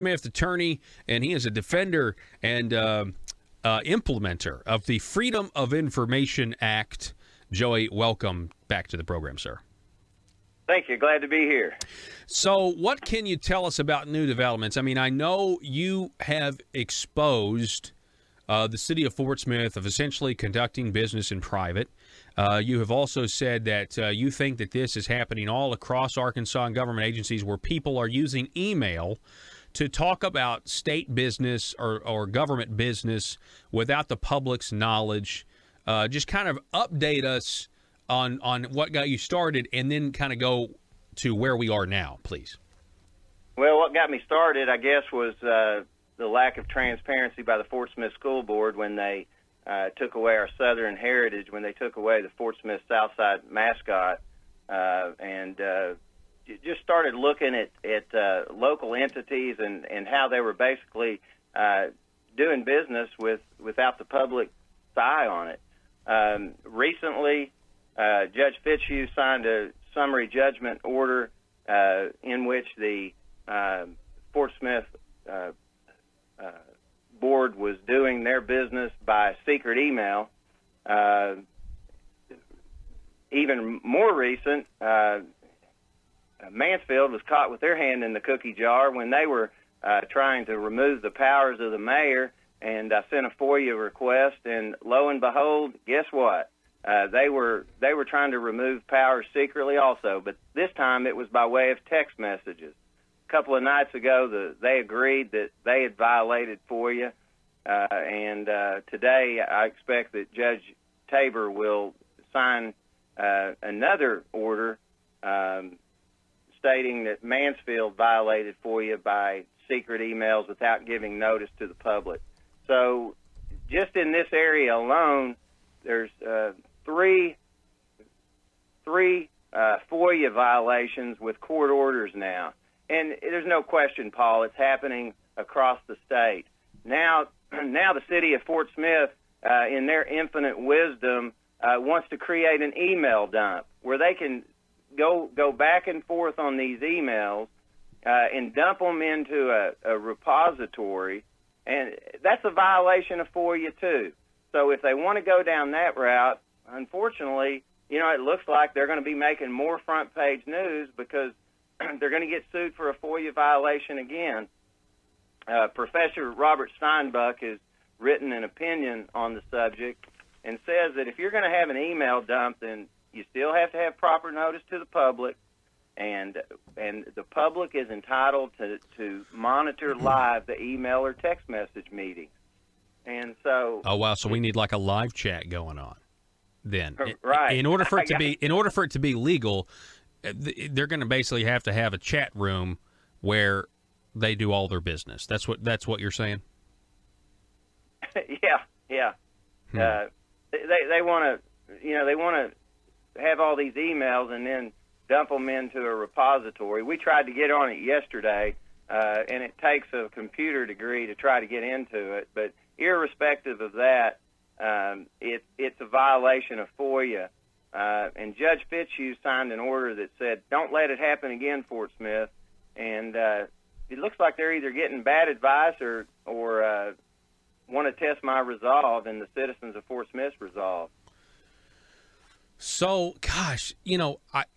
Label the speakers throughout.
Speaker 1: Smith, attorney, and he is a defender and implementer of the Freedom of Information Act. Joey, welcome back to the program, sir.
Speaker 2: Thank you. Glad to be here.
Speaker 1: So what can you tell us about new developments? I mean, I know you have exposed the city of Fort Smith of essentially conducting business in private. You have also said that you think that this is happening all across Arkansas and government agencies where people are using email to talk about state business or government business without the public's knowledge. Just kind of update us on what got you started and then kind of go to where we are now, please.
Speaker 2: Well, what got me started, I guess, was the lack of transparency by the Fort Smith School Board when they took away our Southern heritage, when they took away the Fort Smith Southside mascot, and just started looking at local entities and how they were basically doing business without the public's eye on it. Recently, Judge Fitzhugh signed a summary judgment order in which the Fort Smith board was doing their business by secret email. Even more recent, Mansfield was caught with their hand in the cookie jar when they were trying to remove the powers of the mayor, and I sent a FOIA request, and lo and behold, guess what? They were trying to remove powers secretly also, but this time it was by way of text messages. A couple of nights ago, they agreed that they had violated FOIA, and today I expect that Judge Tabor will sign another order stating that Mansfield violated FOIA by secret emails without giving notice to the public. So just in this area alone, there's three FOIA violations with court orders now. And there's no question, Paul, it's happening across the state. Now the city of Fort Smith, in their infinite wisdom, wants to create an email dump where they can go back and forth on these emails and dump them into a repository. And that's a violation of FOIA, too. So if they want to go down that route, unfortunately, it looks like they're going to be making more front-page news because they're going to get sued for a FOIA violation again. Professor Robert Steinbuck has written an opinion on the subject and says that if you're going to have an email dump, then you still have to have proper notice to the public, and the public is entitled to monitor live the email or text message meetings. And so,
Speaker 1: oh wow, so we need like a live chat going on then.
Speaker 2: Right.
Speaker 1: In order for it to be legal, they're going to basically have to have a chat room where they do all their business. That's what you're saying? Yeah. They want to have all these emails and then dump them into a repository. We tried to get on it yesterday, and it takes a computer degree to try to get into it. But irrespective of that, it's a violation of FOIA. And Judge Fitzhugh signed an order that said, don't let it happen again, Fort Smith. And it looks like they're either getting bad advice or want to test my resolve and the citizens of Fort Smith's resolve. So, gosh,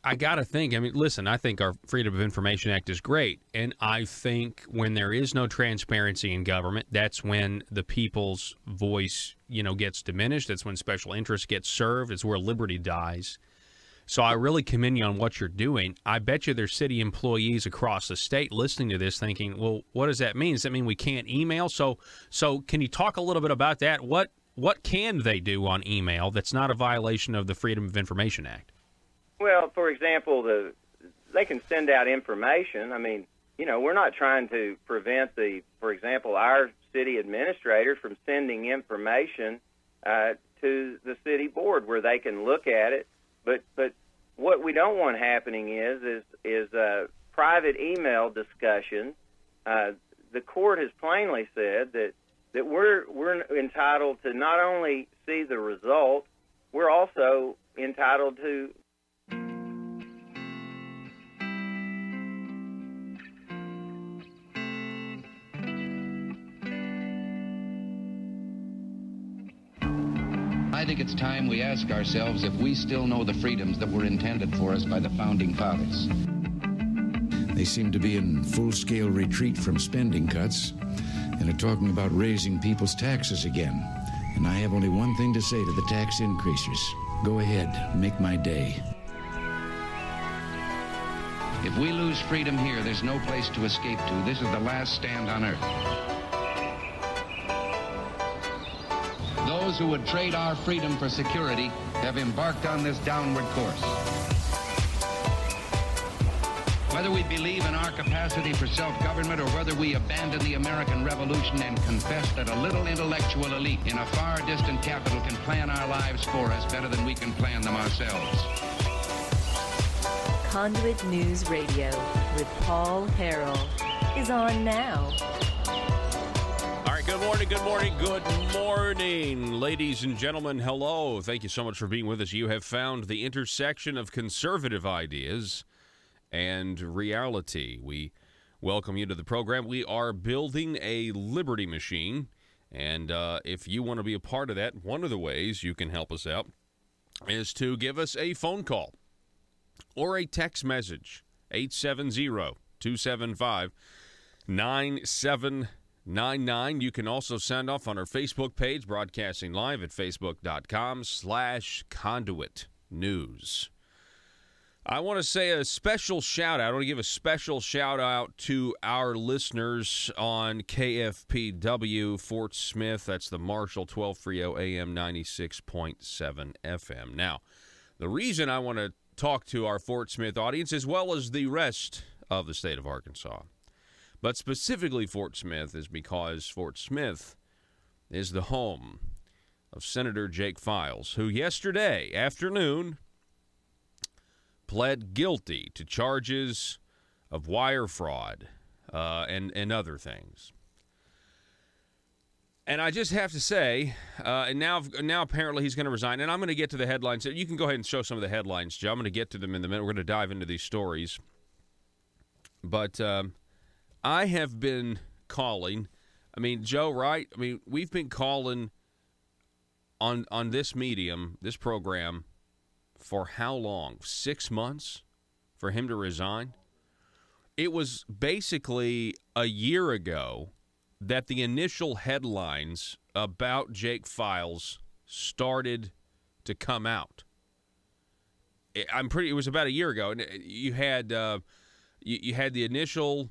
Speaker 1: I got to think. I mean, listen, I think our Freedom of Information Act is great. And I think when there is no transparency in government, that's when the people's voice, gets diminished. That's when special interests get served. It's where liberty dies. So I really commend you on what you're doing. I bet you there's city employees across the state listening to this thinking, well, what does that mean? Does that mean we can't email? So can you talk a little bit about that? What can they do on email that's not a violation of the Freedom of Information Act?
Speaker 2: Well, for example, they can send out information. I mean, we're not trying to prevent for example, our city administrator from sending information to the city board where they can look at it. But what we don't want happening is private email discussion. The court has plainly said that we're entitled to not only see the result, we're also entitled to.
Speaker 3: I think it's time we ask ourselves if we still know the freedoms that were intended for us by the Founding Fathers.
Speaker 4: They seem to be in full-scale retreat from spending cuts and are talking about raising people's taxes again. And I have only one thing to say to the tax increasers. Go ahead, make my day.
Speaker 3: If we lose freedom here, there's no place to escape to. This is the last stand on earth. Those who would trade our freedom for security have embarked on this downward course. Whether we believe in our capacity for self-government or whether we abandon the American Revolution and confess that a little intellectual elite in a far distant capital can plan our lives for us better than we can plan them ourselves.
Speaker 5: Conduit News Radio with Paul Harrell is on now.
Speaker 6: All right, good morning, ladies and gentlemen. Hello. Thank you so much for being with us. You have found the intersection of conservative ideas and reality. We welcome you to the program. We are building a liberty machine, and if you want to be a part of that, one of the ways you can help us out is to give us a phone call or a text message, 870-275-9799. You can also sound off on our Facebook page, broadcasting live at facebook.com/Conduit News. I want to say a special shout out. I want to give a special shout out to our listeners on KFPW Fort Smith. That's the Marshall 1230 AM 96.7 FM. Now, the reason I want to talk to our Fort Smith audience as well as the rest of the state of Arkansas, but specifically Fort Smith, is because Fort Smith is the home of Senator Jake Files, who yesterday afternoon pled guilty to charges of wire fraud and other things. And I just have to say, and now apparently he's going to resign, and I'm going to get to the headlines. You can go ahead and show some of the headlines, Joe. I'm going to get to them in a minute. We're going to dive into these stories. But I have been calling. I mean, Joe, right? I mean, we've been calling on this medium, this program, for how long? 6 months for him to resign? It was basically a year ago that the initial headlines about Jake Files started to come out. It was about a year ago, and you had you had the initial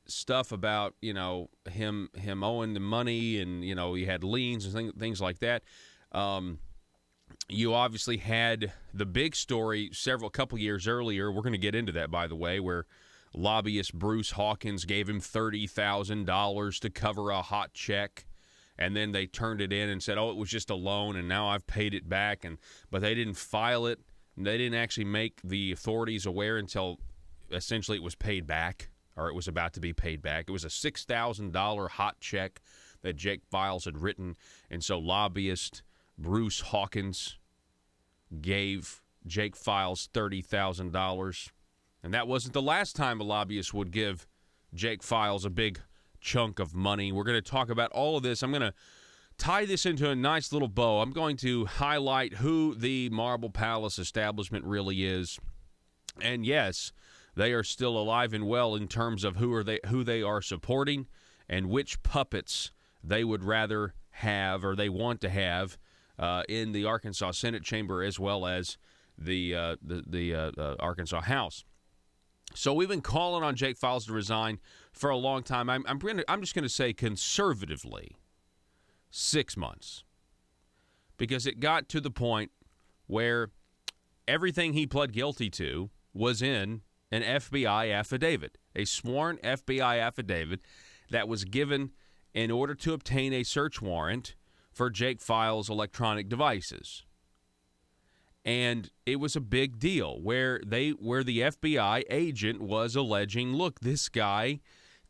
Speaker 6: stuff about him owing the money, and you had liens and things like that. You obviously had the big story a couple years earlier. We're going to get into that, by the way, where lobbyist Bruce Hawkins gave him $30,000 to cover a hot check, and then they turned it in and said, "Oh, it was just a loan, and now I've paid it back." But they didn't file it. They didn't actually make the authorities aware until essentially it was paid back, or it was about to be paid back. It was a $6,000 hot check that Jake Files had written, and so lobbyist Bruce Hawkins gave Jake Files $30,000. And that wasn't the last time a lobbyist would give Jake Files a big chunk of money. We're going to talk about all of this. I'm going to tie this into a nice little bow. I'm going to highlight who the Marble Palace establishment really is. And yes, they are still alive and well in terms of who they are supporting and which puppets they would rather have, or they want to have, in the Arkansas Senate chamber as well as the Arkansas House. So we've been calling on Jake Files to resign for a long time. I'm just going to say conservatively 6 months, because it got to the point where everything he pled guilty to was in an FBI affidavit, a sworn FBI affidavit that was given in order to obtain a search warrant for Jake Files' electronic devices. And it was a big deal where the FBI agent was alleging, look, this guy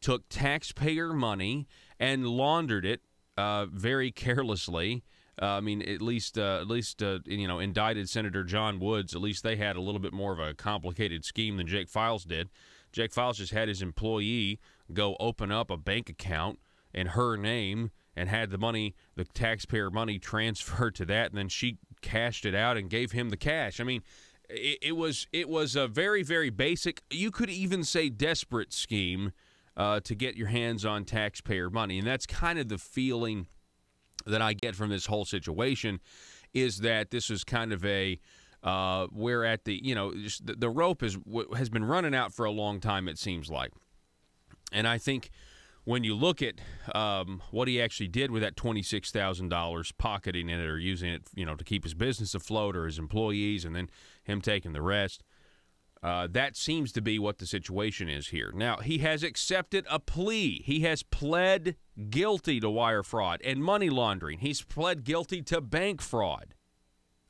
Speaker 6: took taxpayer money and laundered it very carelessly. I mean, at least indicted Senator John Woods. At least they had a little bit more of a complicated scheme than Jake Files did. Jake Files just had his employee go open up a bank account in her name and had the money, the taxpayer money, transferred to that, and then she cashed it out and gave him the cash. I mean, it was a very, very basic, you could even say desperate scheme to get your hands on taxpayer money. And that's kind of the feeling that I get from this whole situation, is that this is kind of a we're at the, just the rope has been running out for a long time, it seems like. And I think when you look at what he actually did with that $26,000, pocketing it or using it, to keep his business afloat or his employees, and then him taking the rest, that seems to be what the situation is here. Now, he has accepted a plea. He has pled guilty to wire fraud and money laundering. He's pled guilty to bank fraud.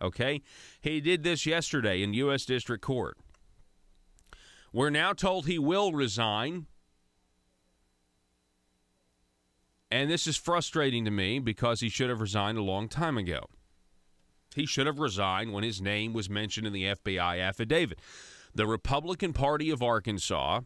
Speaker 6: Okay? He did this yesterday in U.S. District Court. We're now told he will resign. And this is frustrating to me because he should have resigned a long time ago. He should have resigned when his name was mentioned in the FBI affidavit. The Republican Party of Arkansas,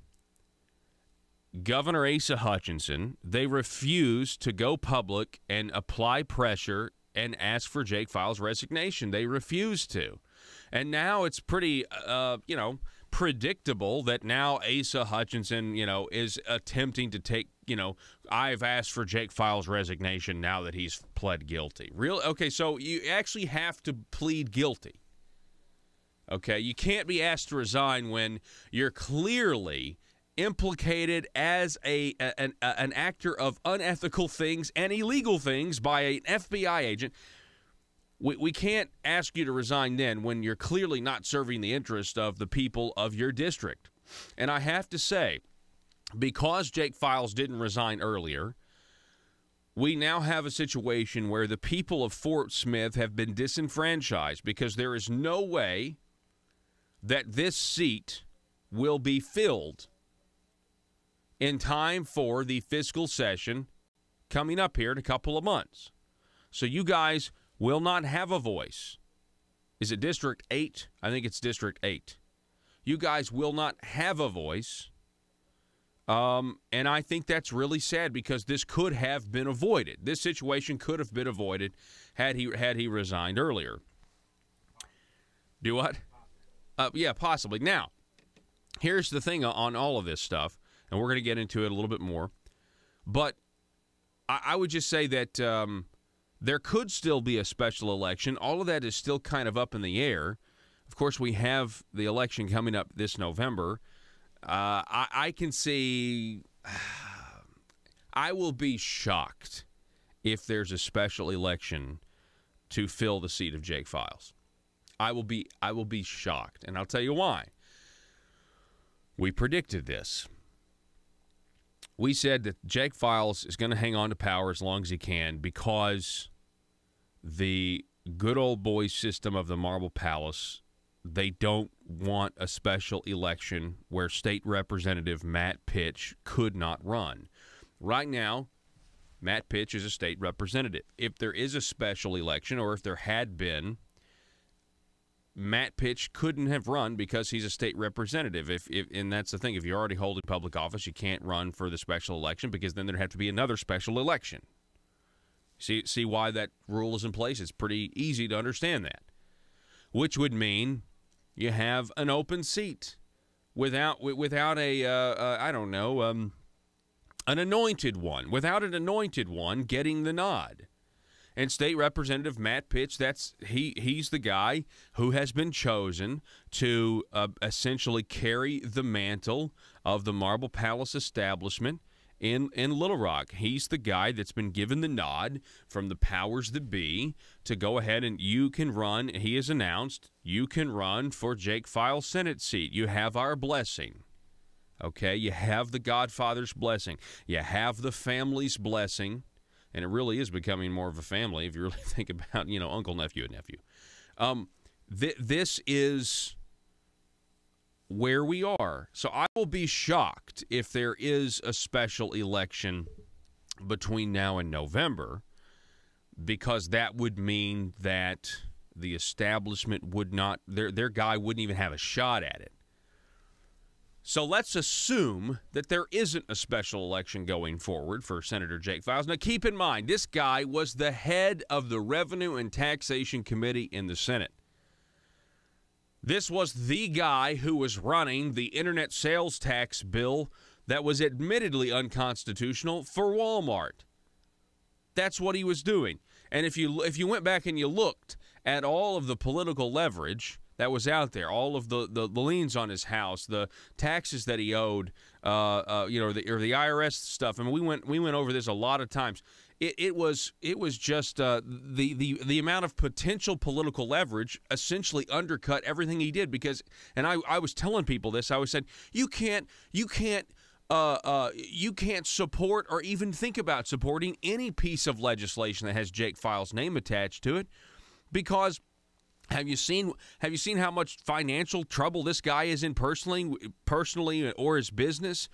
Speaker 6: Governor Asa Hutchinson, they refused to go public and apply pressure and ask for Jake Files' resignation. They refused to. And now it's pretty, predictable that now Asa Hutchinson, is attempting to take, I've asked for Jake Files' resignation now that he's pled guilty. Really? Okay, so you actually have to plead guilty. Okay, you can't be asked to resign when you're clearly implicated as an actor of unethical things and illegal things by an FBI agent. We can't ask you to resign then when you're clearly not serving the interest of the people of your district. And I have to say, because Jake Files didn't resign earlier, we now have a situation where the people of Fort Smith have been disenfranchised because there is no way that this seat will be filled in time for the fiscal session coming up here in a couple of months. So you guys will not have a voice. Is it District 8? I think it's District 8. You guys will not have a voice. And I think that's really sad because this could have been avoided. This situation could have been avoided had he resigned earlier. Do what? Yeah, possibly. Now, here's the thing on all of this stuff, and we're going to get into it a little bit more. But I would just say that there could still be a special election. All of that is still kind of up in the air. Of course, we have the election coming up this November. I can see, I will be shocked if there's a special election to fill the seat of Jake Files. I will be shocked, and I'll tell you why. We predicted this. We said that Jake Files is going to hang on to power as long as he can because the good old boy system of the Marble Palace, they don't want a special election where State Representative Matt Pitch could not run. Right now, Matt Pitch is a state representative. If there is a special election, or if there had been, Matt Pitch couldn't have run because he's a state representative. And that's the thing. If you're already holding public office, you can't run for the special election because then there'd have to be another special election. See why that rule is in place? It's pretty easy to understand that. Which would mean you have an open seat without an anointed one. Without an anointed one getting the nod. And State Representative Matt Pitch, he's the guy who has been chosen to essentially carry the mantle of the Marble Palace establishment in Little Rock. He's the guy that's been given the nod from the powers that be to go ahead and you can run. He has announced you can run for Jake Files' Senate seat. You have our blessing. Okay? You have the Godfather's blessing. You have the family's blessing. And it really is becoming more of a family if you really think about, uncle, nephew, and nephew. This is where we are. So I will be shocked if there is a special election between now and November, because that would mean that the establishment would not, their guy wouldn't even have a shot at it. So let's assume that there isn't a special election going forward for Senator Jake Files. Now, keep in mind, this guy was the head of the Revenue and Taxation Committee in the Senate. This was the guy who was running the internet sales tax bill that was admittedly unconstitutional for Walmart. That's what he was doing. And if you went back and you looked at all of the political leverage that was out there, all of the liens on his house, the taxes that he owed, the IRS stuff. I mean, we went over this a lot of times. It was just the amount of potential political leverage essentially undercut everything he did. Because, and I was telling people this, I was saying you can't support or even think about supporting any piece of legislation that has Jake Files' name attached to it, because have you seen how much financial trouble this guy is in personally or his business?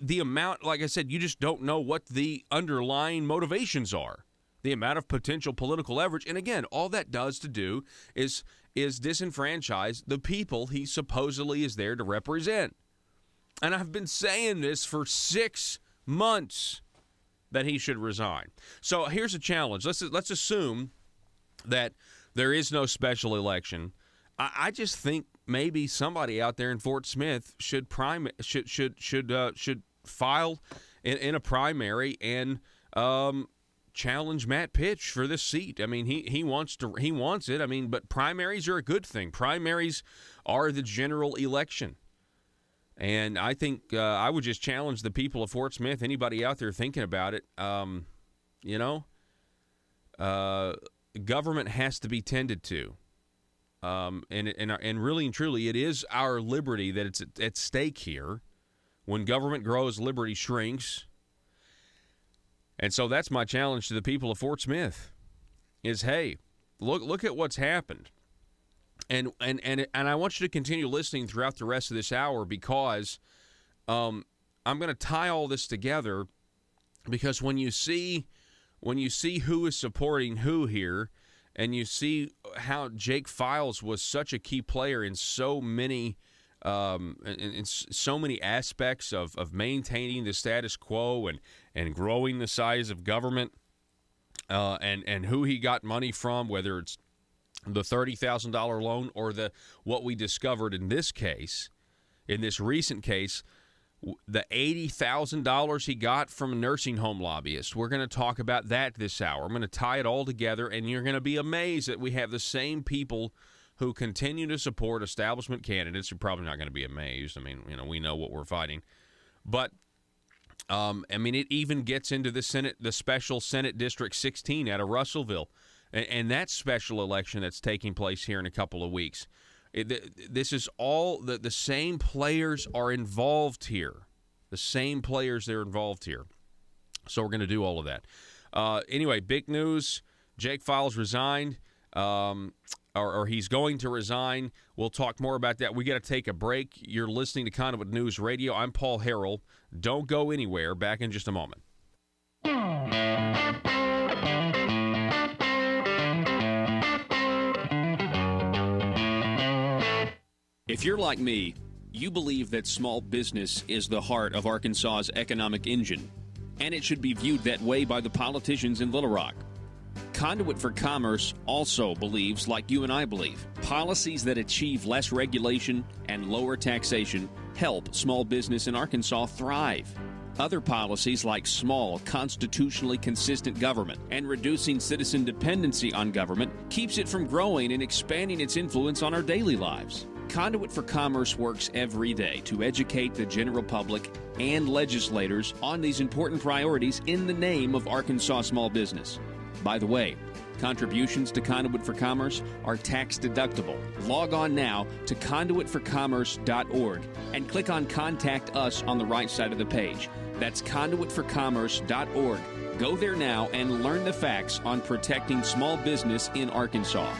Speaker 6: The amount, like I said, you just don't know what the underlying motivations are. The amount of potential political leverage, and again, all that does to do is disenfranchise the people he supposedly is there to represent. And I've been saying this for 6 months that he should resign. So here's a challenge. Let's assume that there is no special election. I just think maybe somebody out there in Fort Smith should file in a primary and challenge Matt Pitch for this seat. I mean, he wants it. I mean, but primaries are a good thing. Primaries are the general election. And I think I would just challenge the people of Fort Smith, anybody out there thinking about it, government has to be tended to. And really and truly, it is our liberty that it's at stake here. When government grows, liberty shrinks. And so that's my challenge to the people of Fort Smith is, hey, look at what's happened. And I want you to continue listening throughout the rest of this hour, because I'm going to tie all this together, because when you see who is supporting who here, and you see how Jake Files was such a key player in so many aspects of maintaining the status quo and growing the size of government, and who he got money from, whether it's the $30,000 loan or what we discovered in this case, in this recent case, the $80,000 he got from a nursing home lobbyist. We're going to talk about that this hour. I'm going to tie it all together, and you're going to be amazed that we have the same people who continue to support establishment candidates. You're probably not going to be amazed. I mean, we know what we're fighting. But, it even gets into the special Senate District 16 out of Russellville. And that special election that's taking place here in a couple of weeks. This is all the same players are involved here. The same players that are involved here. So we're going to do all of that. Anyway, big news. Jake Files resigned, or he's going to resign. We'll talk more about that. We got to take a break. You're listening to Conduit News Radio. I'm Paul Harrell. Don't go anywhere. Back in just a moment.
Speaker 7: If you're like me, you believe that small business is the heart of Arkansas's economic engine, and it should be viewed that way by the politicians in Little Rock. Conduit for Commerce also believes, like you and I believe, policies that achieve less regulation and lower taxation help small business in Arkansas thrive. Other policies like small, constitutionally consistent government and reducing citizen dependency on government keeps it from growing and expanding its influence on our daily lives. Conduit for Commerce works every day to educate the general public and legislators on these important priorities in the name of Arkansas small business. By the way, contributions to Conduit for Commerce are tax deductible. Log on now to conduitforcommerce.org and click on Contact Us on the right side of the page. That's conduitforcommerce.org. Go there now and learn the facts on protecting small business in Arkansas.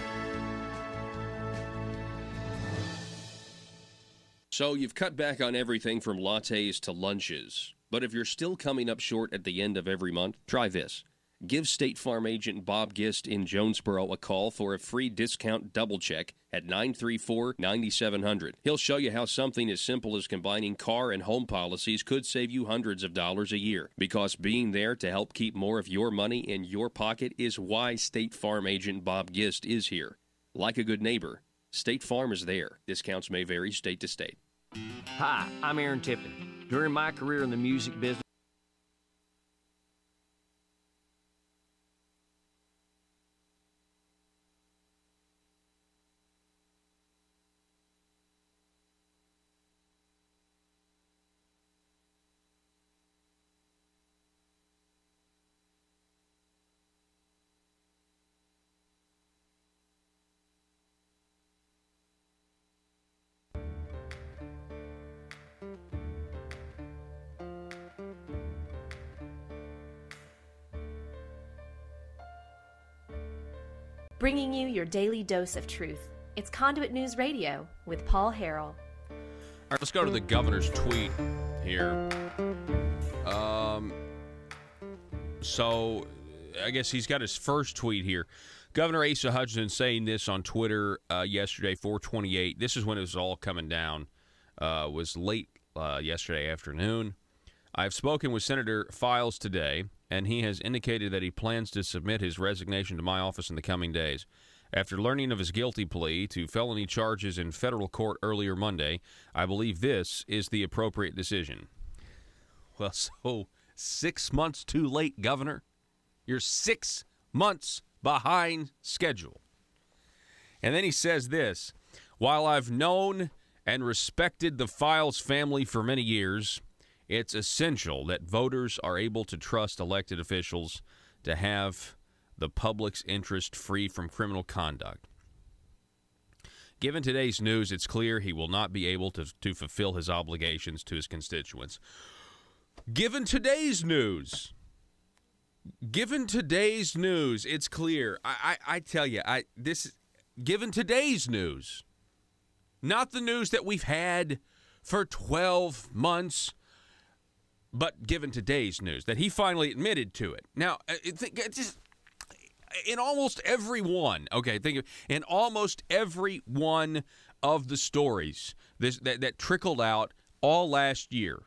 Speaker 7: So you've cut back on everything from lattes to lunches. But if you're still coming up short at the end of every month, try this. Give State Farm agent Bob Gist in Jonesboro a call for a free discount double check at 934-9700. He'll show you how something as simple as combining car and home policies could save you hundreds of dollars a year. Because being there to help keep more of your money in your pocket is why State Farm agent Bob Gist is here. Like a good neighbor, State Farm is there. Discounts may vary state to state.
Speaker 8: Hi, I'm Aaron Tippin. During my career in the music business,
Speaker 5: bringing you your daily dose of truth. It's Conduit News Radio with Paul Harrell.
Speaker 6: All right, let's go to the governor's tweet here. So I guess he's got his first tweet here. Governor Asa Hutchinson saying this on Twitter yesterday, 4/28. This is when it was all coming down. Was late yesterday afternoon. I've spoken with Senator Files today, and he has indicated that he plans to submit his resignation to my office in the coming days. After learning of his guilty plea to felony charges in federal court earlier Monday, I believe this is the appropriate decision. Well, so 6 months too late, Governor. You're 6 months behind schedule. And then he says this, while I've known and respected the Files family for many years, it's essential that voters are able to trust elected officials to have the public's interest free from criminal conduct. Given today's news, it's clear he will not be able to fulfill his obligations to his constituents. Given today's news, it's clear. I tell you, given today's news, not the news that we've had for 12 months, but given today's news, that he finally admitted to it. Now, in almost every one, in almost every one of the stories that trickled out all last year,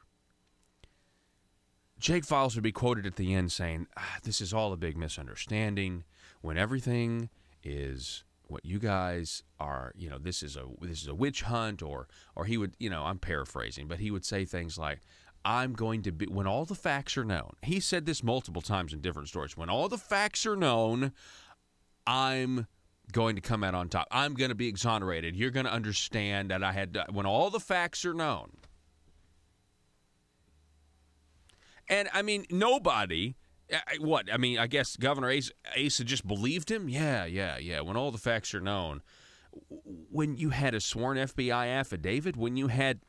Speaker 6: Jake Files would be quoted at the end saying, this is all a big misunderstanding, when everything is what you guys are, this is a witch hunt, or he would, I'm paraphrasing, but he would say things like, I'm going to be, when all the facts are known. He said this multiple times in different stories. When all the facts are known, I'm going to come out on top. I'm going to be exonerated. You're going to understand that when all the facts are known. And, nobody, I guess Governor Asa just believed him? Yeah. When all the facts are known. When you had a sworn FBI affidavit, when you had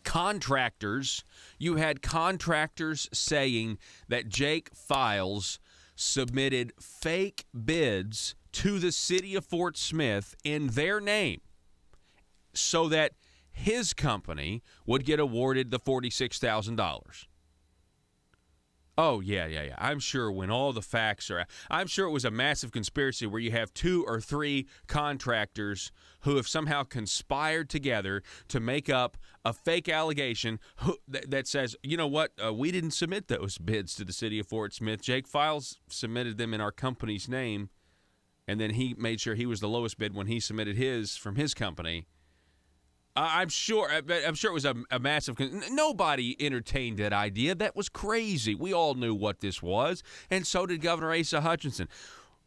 Speaker 6: contractors saying that Jake Files submitted fake bids to the city of Fort Smith in their name so that his company would get awarded the $46,000. Oh, yeah. I'm sure when all the facts are... I'm sure it was a massive conspiracy where you have 2 or 3 contractors who have somehow conspired together to make up a fake allegation that says, you know what, we didn't submit those bids to the city of Fort Smith. Jake Files submitted them in our company's name, and then he made sure he was the lowest bid when he submitted his from his company. I'm sure it was a massive... Nobody entertained that idea. That was crazy. We all knew what this was, and so did Governor Asa Hutchinson.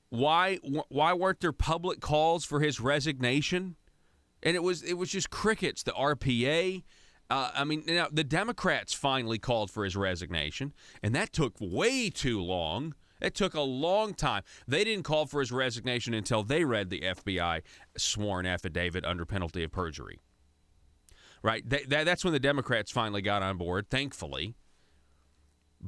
Speaker 6: Why weren't there public calls for his resignation? And it was just crickets. The RPA... now the Democrats finally called for his resignation, and that took way too long. It took a long time. They didn't call for his resignation until they read the FBI sworn affidavit under penalty of perjury. Right, that's when the Democrats finally got on board, thankfully.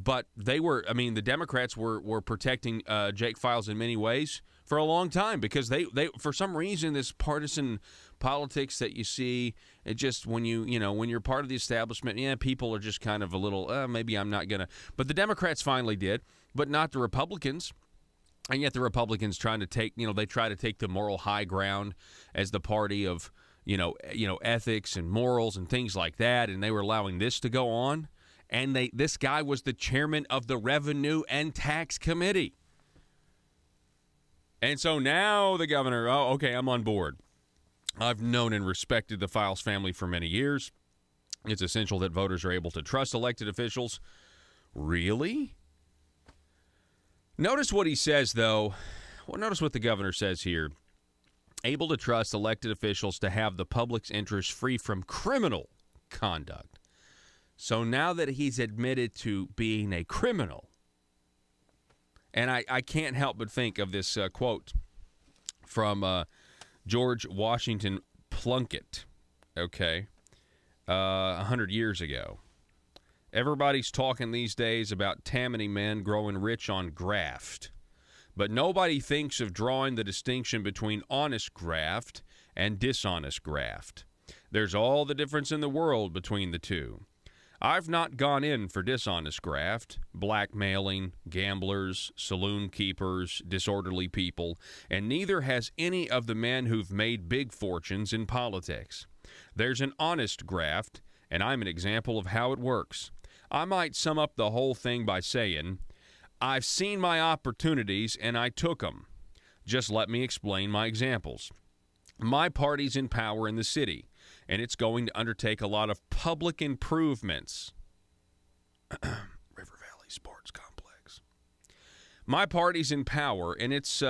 Speaker 6: But they were, I mean, the Democrats were protecting Jake Files in many ways for a long time because they for some reason, this partisan politics that you see, it just when when you're part of the establishment, people are just kind of a little, maybe I'm not going to. But the Democrats finally did, but not the Republicans. And yet the Republicans trying to take, they try to take the moral high ground as the party of, ethics and morals and things like that. And they were allowing this to go on. And this guy was the chairman of the Revenue and Tax Committee. And so now the governor, okay, I'm on board. I've known and respected the Files family for many years. It's essential that voters are able to trust elected officials. Really? Notice what he says, though. Well, notice what the governor says here. Able to trust elected officials to have the public's interest free from criminal conduct. So now that he's admitted to being a criminal, and I can't help but think of this quote from George Washington Plunkett, 100 years ago. Everybody's talking these days about Tammany men growing rich on graft, but nobody thinks of drawing the distinction between honest graft and dishonest graft. There's all the difference in the world between the two. I've not gone in for dishonest graft, blackmailing, gamblers, saloon keepers, disorderly people, and neither has any of the men who've made big fortunes in politics. There's an honest graft, and I'm an example of how it works. I might sum up the whole thing by saying, I've seen my opportunities and I took them. Just let me explain my examples. My party's in power in the city, and it's going to undertake a lot of public improvements. River Valley Sports Complex. My party's in power, and it's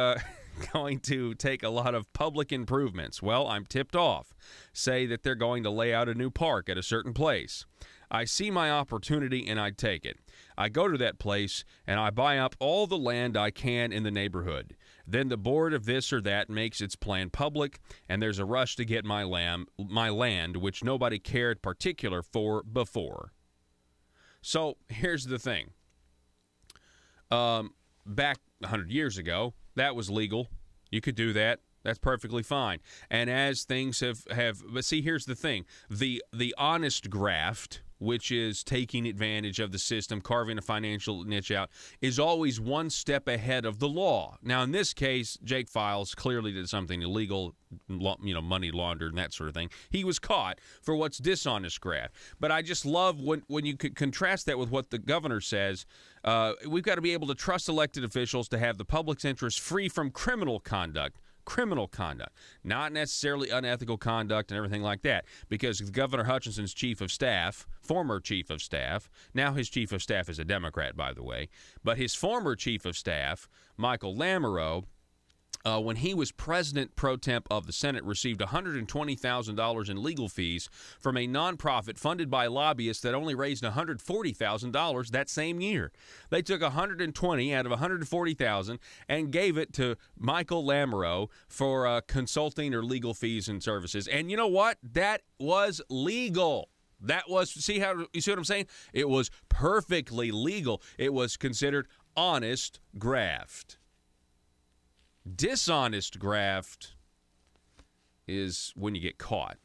Speaker 6: going to take a lot of public improvements. Well, I'm tipped off. Say that they're going to lay out a new park at a certain place. I see my opportunity, and I take it. I go to that place, and I buy up all the land I can in the neighborhood. Then the board of this or that makes its plan public, and there's a rush to get my land, which nobody cared particular for before. So here's the thing. Back 100 years ago, that was legal. You could do that. That's perfectly fine. And as things have but see, here's the thing. The honest graft, which is taking advantage of the system, carving a financial niche out, is always one step ahead of the law. Now, in this case, Jake Files clearly did something illegal, money laundered and that sort of thing. He was caught for what's dishonest graft. But I just love when you could contrast that with what the governor says. We've got to be able to trust elected officials to have the public's interest free from criminal conduct. Criminal conduct, not necessarily unethical conduct and everything like that, because Governor Hutchinson's chief of staff, former chief of staff, now his chief of staff is a Democrat, by the way, but his former chief of staff, Michael Lamoureux, when he was president pro temp of the Senate, received $120,000 in legal fees from a nonprofit funded by lobbyists that only raised $140,000 that same year. They took $120,000 out of $140,000 and gave it to Michael Lamoureux for consulting or legal fees and services. And you know what? That was legal. That was, you see what I'm saying? It was perfectly legal. It was considered honest graft. Dishonest graft is when you get caught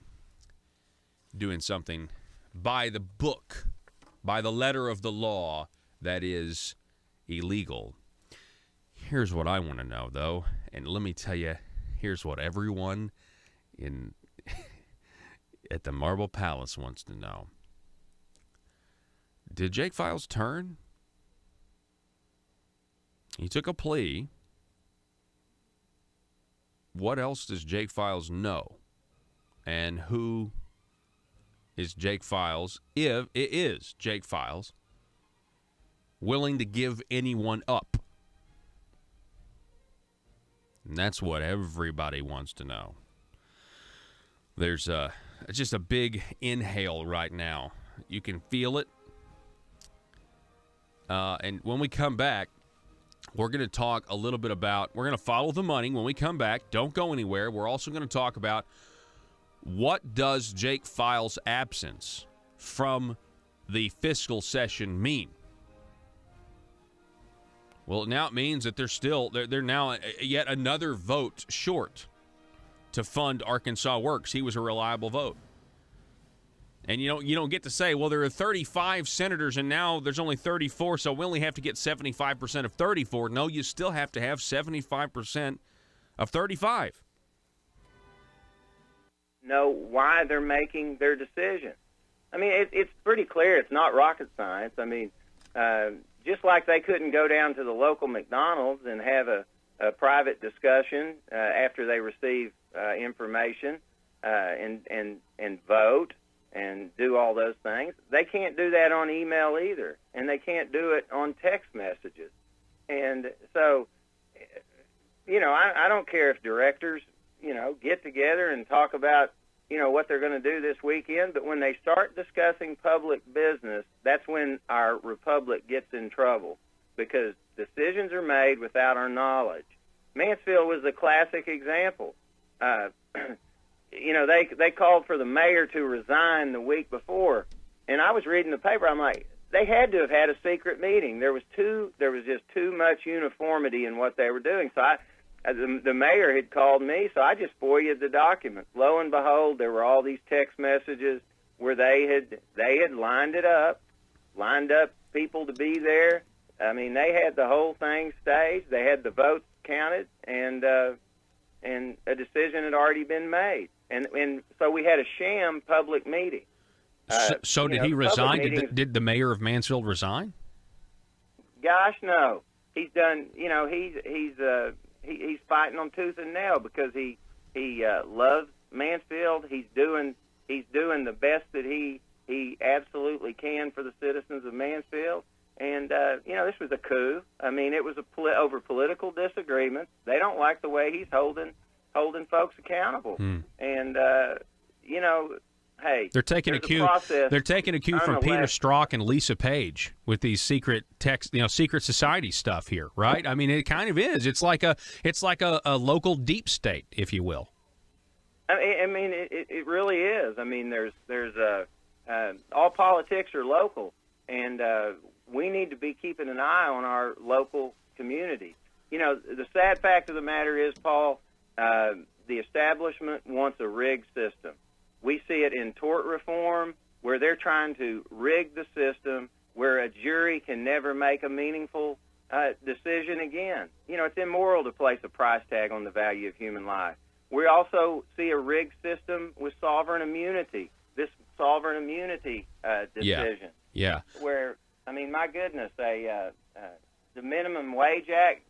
Speaker 6: doing something by the book, by the letter of the law, that is illegal. Here's what I want to know, though, and let me tell you, here's what everyone at the Marble Palace wants to know. Did Jake Files turn? He took a plea. What else does Jake Files know? And who is Jake Files, if it is Jake Files, willing to give anyone up? And that's what everybody wants to know. There's just a big inhale right now. You can feel it. And when we come back, we're going to talk a little bit about, we're going to follow the money. When we come back, don't go anywhere. We're also going to talk about what does Jake Files' absence from the fiscal session mean? Well, now it means that they're now yet another vote short to fund Arkansas Works. He was a reliable vote. And you don't get to say, well, there are 35 senators and now there's only 34, so we only have to get 75% of 34. No, you still have to have 75% of 35.
Speaker 2: Know why they're making their decision. I mean, it's pretty clear. It's not rocket science. I mean, just like they couldn't go down to the local McDonald's and have a private discussion after they receive information and vote and do all those things. They can't do that on email either, and they can't do it on text messages. And so, I don't care if directors, get together and talk about, what they're going to do this weekend, but when they start discussing public business, that's when our republic gets in trouble, because decisions are made without our knowledge. Mansfield was a classic example. They called for the mayor to resign the week before, and I was reading the paper. I'm like, they had to have had a secret meeting. There was just too much uniformity in what they were doing. So the mayor had called me, so I just FOIA'd the documents. Lo and behold, there were all these text messages where they had lined up people to be there. I mean, they had the whole thing staged. They had the votes counted, and a decision had already been made. And so we had a sham public meeting.
Speaker 6: So did he resign? Did the mayor of Mansfield resign?
Speaker 2: Gosh, no. He's done. He's fighting on tooth and nail because he loves Mansfield. He's doing the best that he absolutely can for the citizens of Mansfield. And this was a coup. I mean, it was over political disagreements. They don't like the way he's holding folks accountable. And hey,
Speaker 6: they're taking a cue. They're taking a cue from Peter Strzok and Lisa Page with these secret secret society stuff here, right? I mean, it kind of is. It's like a local deep state, if you will.
Speaker 2: I mean, it really is. I mean, there's all politics are local, and we need to be keeping an eye on our local community. The sad fact of the matter is, Paul, the establishment wants a rigged system. We see it in tort reform, where they're trying to rig the system, where a jury can never make a meaningful decision again. It's immoral to place a price tag on the value of human life. We also see a rigged system with sovereign immunity, this sovereign immunity decision.
Speaker 6: Yeah.
Speaker 2: Where, I mean, my goodness, the Minimum Wage Act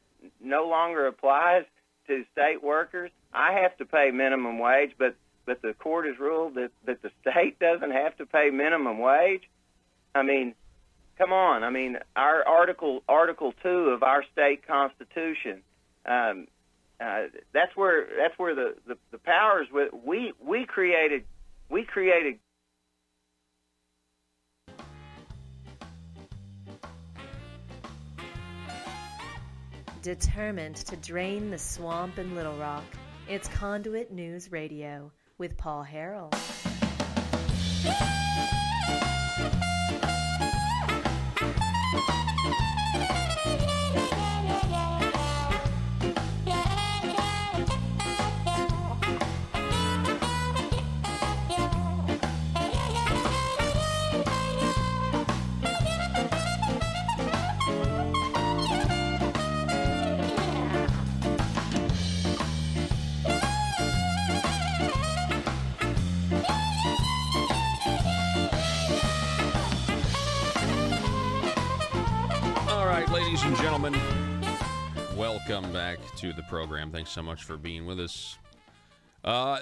Speaker 2: no longer applies to state workers. I have to pay minimum wage, but the court has ruled that the state doesn't have to pay minimum wage. I mean, come on. I mean, our Article 2 of our state constitution. That's where the powers we created.
Speaker 5: Determined to drain the swamp in Little Rock, it's Conduit News Radio with Paul Harrell.
Speaker 6: Ladies and gentlemen, welcome back to the program. Thanks so much for being with us.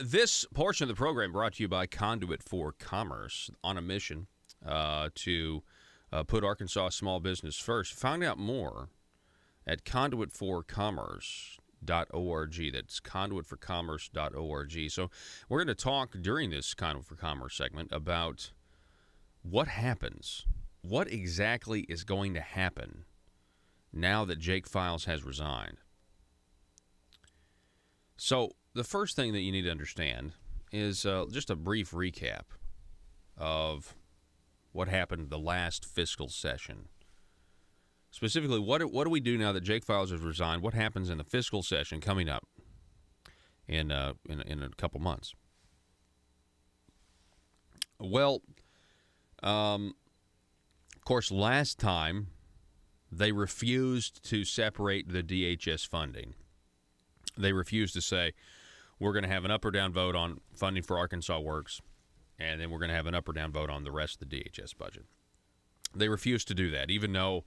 Speaker 6: This portion of the program brought to you by Conduit for Commerce, on a mission to put Arkansas small business first. Find out more at conduitforcommerce.org. That's conduitforcommerce.org. So we're going to talk during this Conduit for Commerce segment about what happens. What exactly is going to happen now that Jake Files has resigned? So the first thing that you need to understand is just a brief recap of what happened the last fiscal session, specifically, what do we do now that Jake Files has resigned? What happens in the fiscal session coming up in a couple months? Well, of course, last time they refused to separate the DHS funding. They refused to say, we're going to have an up or down vote on funding for Arkansas Works, and then we're going to have an up or down vote on the rest of the DHS budget. They refused to do that, even though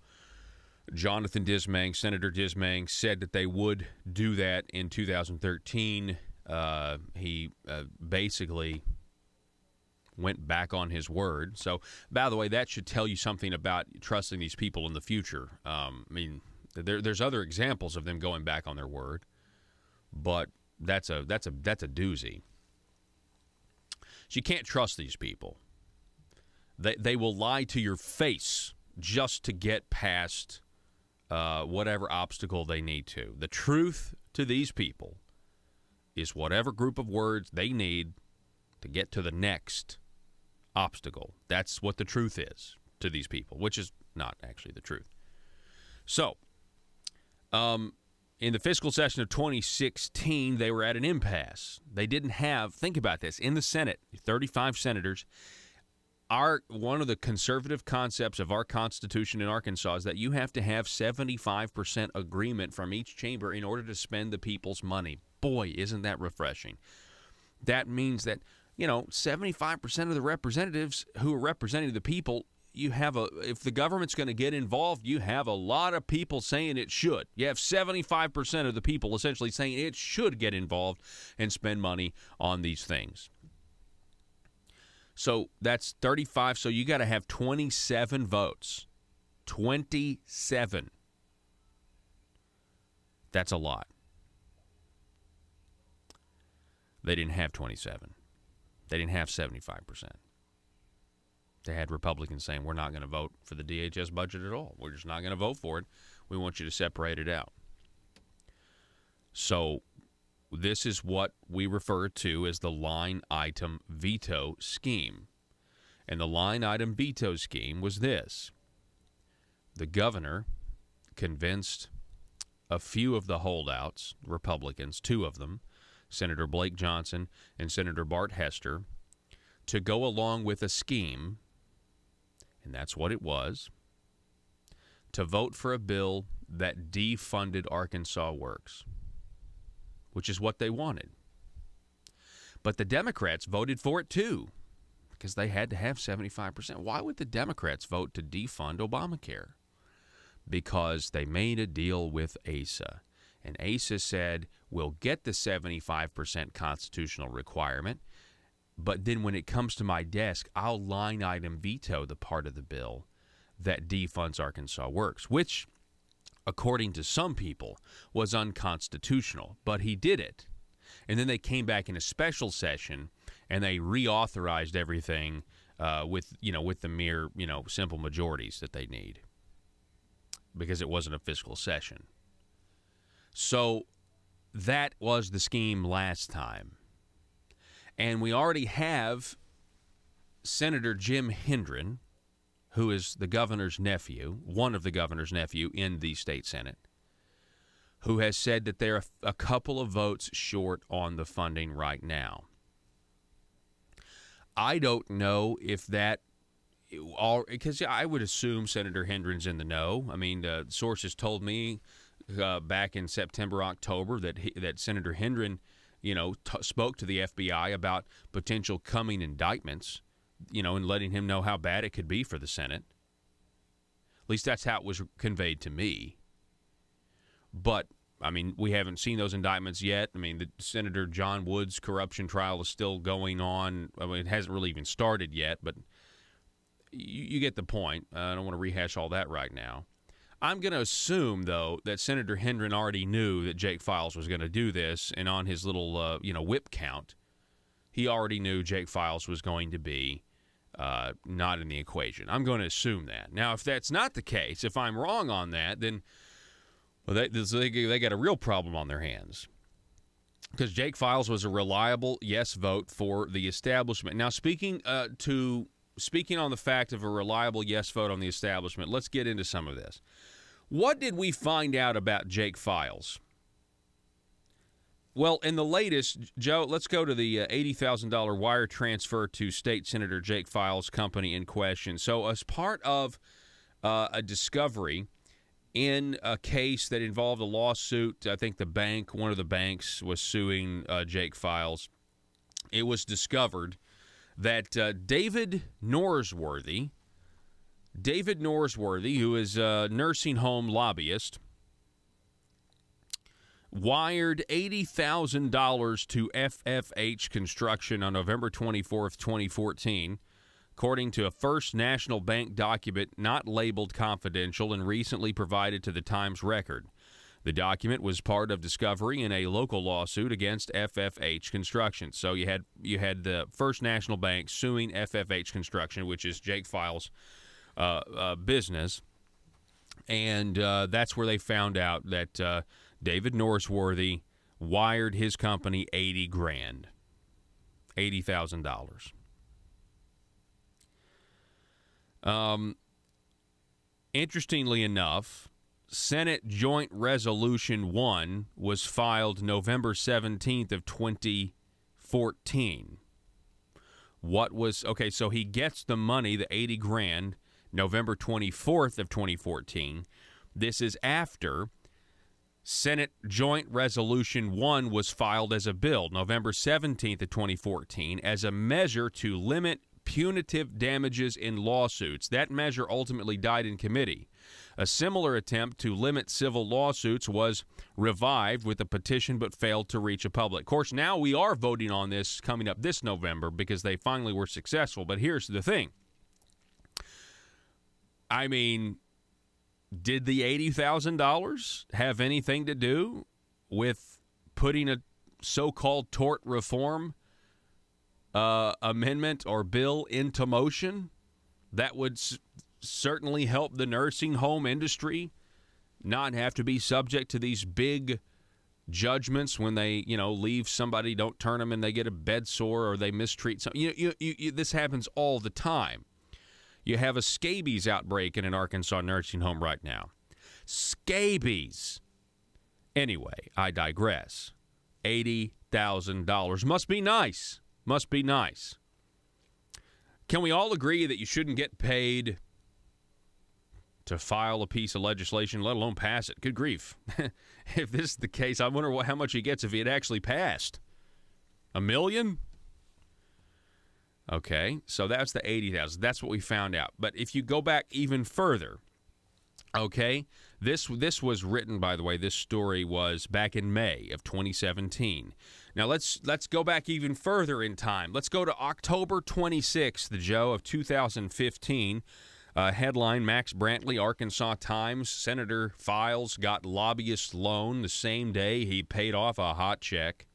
Speaker 6: Jonathan Dismang, Senator Dismang, said that they would do that in 2013. He basically went back on his word. So, by the way, that should tell you something about trusting these people in the future. I mean, there's other examples of them going back on their word, but that's a doozy. So you can't trust these people. They will lie to your face just to get past whatever obstacle they need to. The truth to these people is whatever group of words they need to get to the next obstacle. That's what the truth is to these people, which is not actually the truth. So, in the fiscal session of 2016, they were at an impasse. They didn't have, think about this, in the Senate, 35 senators. One of the conservative concepts of our Constitution in Arkansas is that you have to have 75% agreement from each chamber in order to spend the people's money. Boy, isn't that refreshing. That means that, 75% of the representatives who are representing the people, if the government's going to get involved, you have a lot of people saying it should. You have 75% of the people essentially saying it should get involved and spend money on these things. So that's 35. So you got to have 27 votes. 27. That's a lot. They didn't have 27. They didn't have 75%. They had Republicans saying, we're not going to vote for the DHS budget at all. We're just not going to vote for it. We want you to separate it out. So this is what we refer to as the line item veto scheme. And the line item veto scheme was this. The governor convinced a few of the holdouts, Republicans, two of them, Senator Blake Johnson and Senator Bart Hester, to go along with a scheme, and that's what it was, to vote for a bill that defunded Arkansas Works, which is what they wanted. But the Democrats voted for it too, because they had to have 75%. Why would the Democrats vote to defund Obamacare? Because they made a deal with ASA. And ASA said, we'll get the 75% constitutional requirement, but then when it comes to my desk, I'll line item veto the part of the bill that defunds Arkansas Works, which, according to some people, was unconstitutional. But he did it. And then they came back in a special session, and they reauthorized everything with the mere, simple majorities that they need, because it wasn't a fiscal session. So that was the scheme last time. And we already have Senator Jim Hendren, who is the governor's nephew, one of the governor's nephew in the state Senate, who has said that they're a couple of votes short on the funding right now. I don't know if that, because I would assume Senator Hendren's in the know. I mean, sources told me back in September, October, that Senator Hendren, spoke to the FBI about potential coming indictments, and letting him know how bad it could be for the Senate. At least that's how it was conveyed to me. But, I mean, we haven't seen those indictments yet. I mean, the Senator John Wood's corruption trial is still going on. I mean, it hasn't really even started yet, but you get the point. I don't want to rehash all that right now. I'm going to assume, though, that Senator Hendren already knew that Jake Files was going to do this, and on his little, whip count, he already knew Jake Files was going to be not in the equation. I'm going to assume that. Now, if that's not the case, if I'm wrong on that, then they got a real problem on their hands, because Jake Files was a reliable yes vote for the establishment. Now, speaking on the fact of a reliable yes vote on the establishment, let's get into some of this. What did we find out about Jake Files? Well, in the latest, Joe, let's go to the $80,000 wire transfer to State Senator Jake Files' company in question. So as part of a discovery in a case that involved a lawsuit, I think one of the banks was suing Jake Files, it was discovered that David Norsworthy, who is a nursing home lobbyist, wired $80,000 to FFH Construction on November 24th, 2014, according to a First National Bank document not labeled confidential and recently provided to the Times Record. The document was part of discovery in a local lawsuit against FFH Construction. So you had the First National Bank suing FFH Construction, which is Jake Files' business, and that's where they found out that David Norsworthy wired his company $80,000. Interestingly enough, Senate Joint Resolution 1 was filed November 17th of 2014. So he gets the money, the $80,000, November 24th of 2014. This is after Senate Joint Resolution 1 was filed as a bill, November 17th of 2014, as a measure to limit punitive damages in lawsuits. That measure ultimately died in committee. A similar attempt to limit civil lawsuits was revived with a petition but failed to reach a public. Of course, now we are voting on this coming up this November because they finally were successful. But here's the thing. I mean, did the $80,000 have anything to do with putting a so-called tort reform amendment or bill into motion that would certainly help the nursing home industry not have to be subject to these big judgments when they, leave somebody, don't turn them, and they get a bed sore or they mistreat something. This happens all the time. You have a scabies outbreak in an Arkansas nursing home right now. Scabies. Anyway, I digress. $80,000 must be nice. Must be nice. Can we all agree that you shouldn't get paid to file a piece of legislation, let alone pass it? Good grief. If this is the case, I wonder how much he gets if he had actually passed. $1 million? Okay, so that's the $80,000. That's what we found out. But if you go back even further, okay, this was written, by the way, this story was back in May of 2017. Now let's go back even further in time. Let's go to October 26th, Joe, of 2015. Headline, Max Brantley, Arkansas Times, Senator Files got lobbyist loan the same day he paid off a hot check.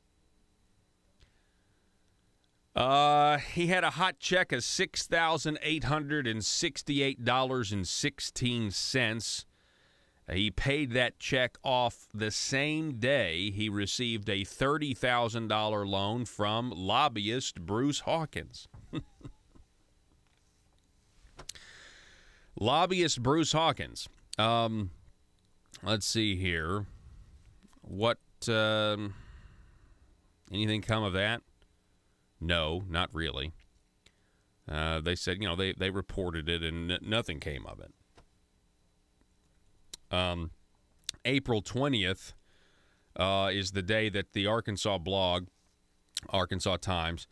Speaker 6: He had a hot check of $6,868.16. He paid that check off the same day he received a $30,000 loan from lobbyist Bruce Hawkins. Lobbyist Bruce Hawkins. Let's see here. What, anything come of that? No, not really. They said, they reported it and nothing came of it. April 20th is the day that the Arkansas blog, Arkansas Times,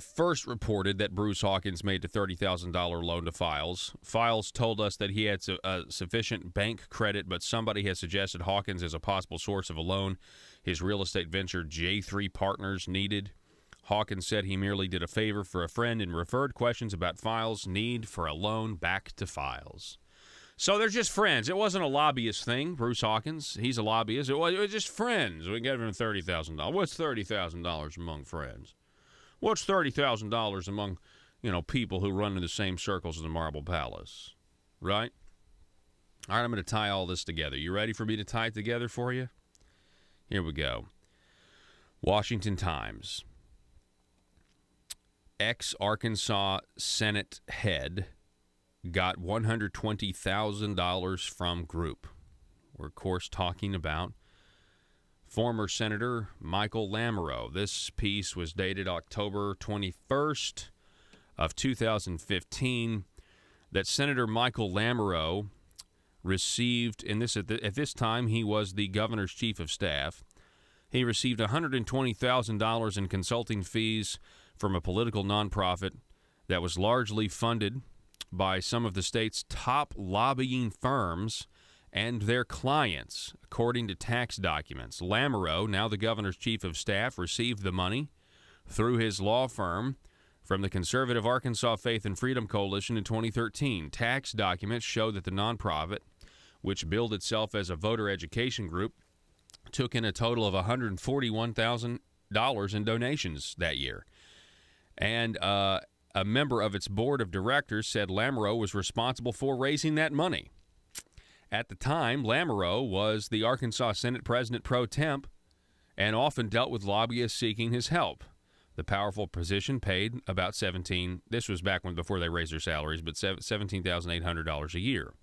Speaker 6: first reported that Bruce Hawkins made a $30,000 loan to Files. Files told us that he had sufficient bank credit, but somebody has suggested Hawkins as a possible source of a loan his real estate venture J3 Partners needed. Hawkins said he merely did a favor for a friend and referred questions about Files' need for a loan back to Files. So they're just friends. It wasn't a lobbyist thing, Bruce Hawkins. He's a lobbyist. It was just friends. We gave him $30,000. What's $30,000 among friends? What's $30,000 among, people who run in the same circles as the Marble Palace? Right? All right, I'm going to tie all this together. You ready for me to tie it together for you? Here we go. Washington Times. Ex-Arkansas Senate head got $120,000 from Group. We're, of course, talking about former Senator Michael Lamoureux. This piece was dated October 21st of 2015, that Senator Michael Lamoureux received, and this at this time he was the governor's chief of staff. He received $120,000 in consulting fees from a political nonprofit that was largely funded by some of the state's top lobbying firms and their clients, according to tax documents. Lamoureux, now the governor's chief of staff, received the money through his law firm from the conservative Arkansas Faith and Freedom Coalition in 2013. Tax documents show that the nonprofit, which billed itself as a voter education group, took in a total of $141,000 in donations that year. And a member of its board of directors said Lamoureux was responsible for raising that money. At the time, Lamoureux was the Arkansas Senate President pro temp and often dealt with lobbyists seeking his help. The powerful position paid about this was back before they raised their salaries, but $17,800 a year.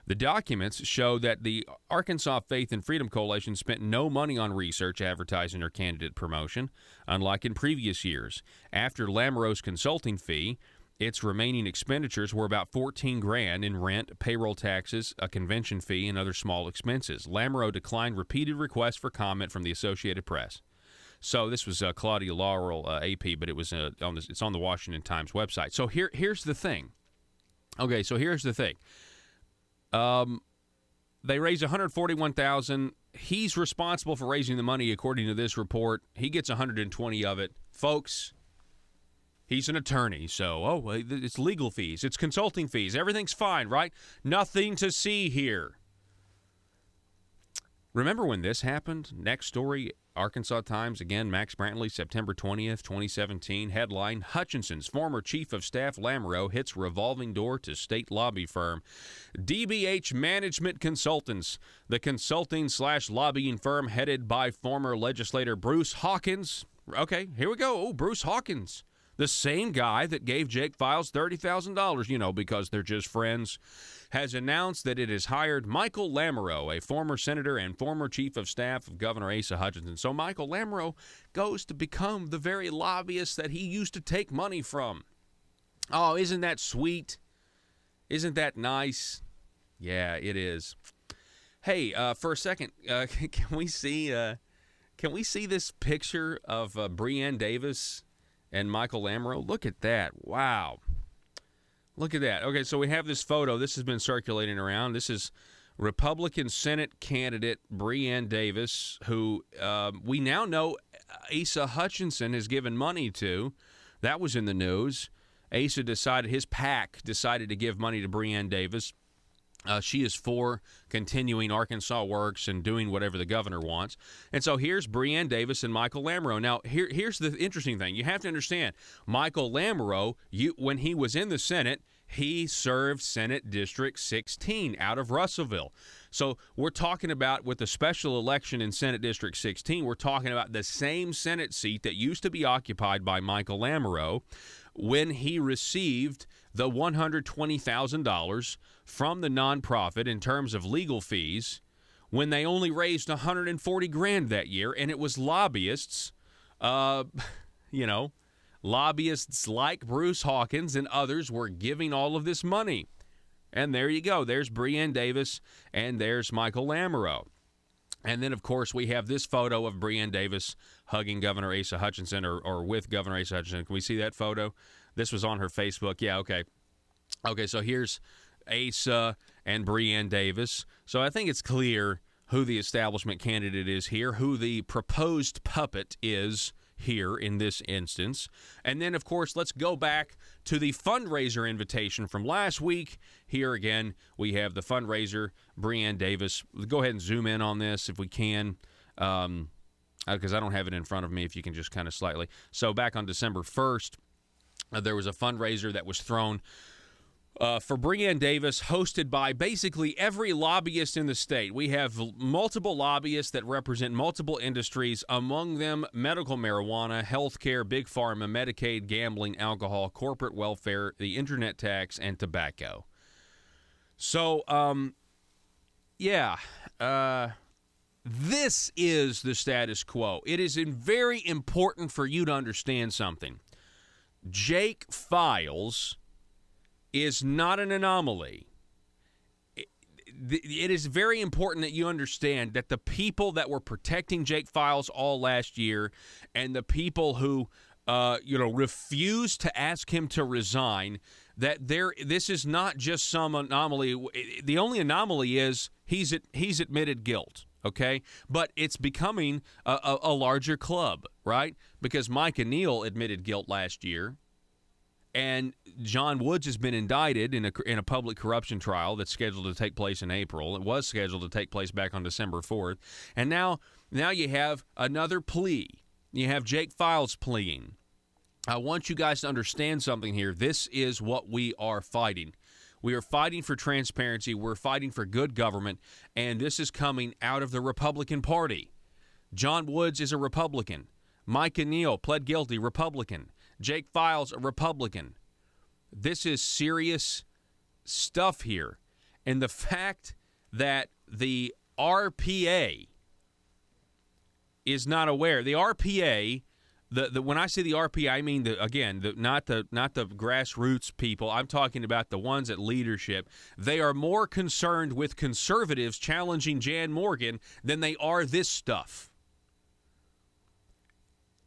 Speaker 6: The documents show that the Arkansas Faith and Freedom Coalition spent no money on research, advertising, or candidate promotion, unlike in previous years. After Lamoureux's consulting fee, its remaining expenditures were about $14,000 in rent, payroll taxes, a convention fee, and other small expenses. Lamoureux declined repeated requests for comment from the Associated Press. So this was Claudia Laurel, AP, but it was it's on the Washington Times website. So here's the thing. Okay, so here's the thing. They raised $141,000. He's responsible for raising the money, according to this report. He gets $120 of it, folks. He's an attorney, so it's legal fees, it's consulting fees, everything's fine, right? Nothing to see here. Remember when this happened? Next story, Arkansas Times, again, Max Brantley, September 20th, 2017. Headline, Hutchinson's former chief of staff Lamoureux hits revolving door to state lobby firm. DBH Management Consultants, the consulting/lobbying firm headed by former legislator Bruce Hawkins. Okay, here we go. Oh, Bruce Hawkins. The same guy that gave Jake Files $30,000, because they're just friends, has announced that it has hired Michael Lamoureux, a former senator and former chief of staff of Governor Asa Hutchinson. So Michael Lamoureux goes to become the very lobbyist that he used to take money from. Oh, isn't that sweet? Isn't that nice? Yeah, it is. Hey, for a second, can we see this picture of Breanne Davis and Michael Lamoureux? Look at that. Wow. Look at that. Okay, so we have this photo. This has been circulating around. This is Republican Senate candidate Breanne Davis, who we now know Asa Hutchinson has given money to. That was in the news. Asa decided, his PAC decided to give money to Breanne Davis. She is for continuing Arkansas Works and doing whatever the governor wants. And so here's Breanne Davis and Michael Lamoureux. Now, here's the interesting thing. You have to understand, Michael Lamoureux, when he was in the Senate, he served Senate District 16 out of Russellville. So we're talking about, with the special election in Senate District 16, we're talking about the same Senate seat that used to be occupied by Michael Lamoureux when he received the $120,000 from the nonprofit in terms of legal fees, when they only raised $140,000 that year, and it was lobbyists, lobbyists like Bruce Hawkins and others were giving all of this money. And there you go. There's Breanne Davis, and there's Michael Lamoureux. And then, of course, we have this photo of Breanne Davis hugging Governor Asa Hutchinson, or with Governor Asa Hutchinson. Can we see that photo? This was on her Facebook. Yeah, okay. Okay, so here's Asa and Breanne Davis. So I think it's clear who the establishment candidate is here, who the proposed puppet is here in this instance. And then, of course, let's go back to the fundraiser invitation from last week. Here again, we have the fundraiser, Breanne Davis. Go ahead and zoom in on this if we can, because I don't have it in front of me, if you can just kind of slightly. So back on December 1st, there was a fundraiser that was thrown for Breann Davis, hosted by basically every lobbyist in the state. We have multiple lobbyists that represent multiple industries, among them medical marijuana, healthcare, big pharma, Medicaid, gambling, alcohol, corporate welfare, the internet tax, and tobacco. So, this is the status quo. It is very important for you to understand something. Jake Files is not an anomaly. It is very important that you understand that the people that were protecting Jake Files all last year and the people who refused to ask him to resign, that this is not just some anomaly. The only anomaly is he's admitted guilt, okay? But it's becoming a larger club, right? Because Micah Neal admitted guilt last year. And John Woods has been indicted in a public corruption trial that's scheduled to take place in April. It was scheduled to take place back on December 4th. And now you have another plea. You have Jake Files pleading. I want you guys to understand something here. This is what we are fighting. We are fighting for transparency. We're fighting for good government. And this is coming out of the Republican Party. John Woods is a Republican. Micah Neal pled guilty, Republican. Jake Files, a Republican. This is serious stuff here. And the fact that the RPA is not aware. The RPA, when I say the RPA, I mean not the grassroots people. I'm talking about the ones at leadership. They are more concerned with conservatives challenging Jan Morgan than they are this stuff.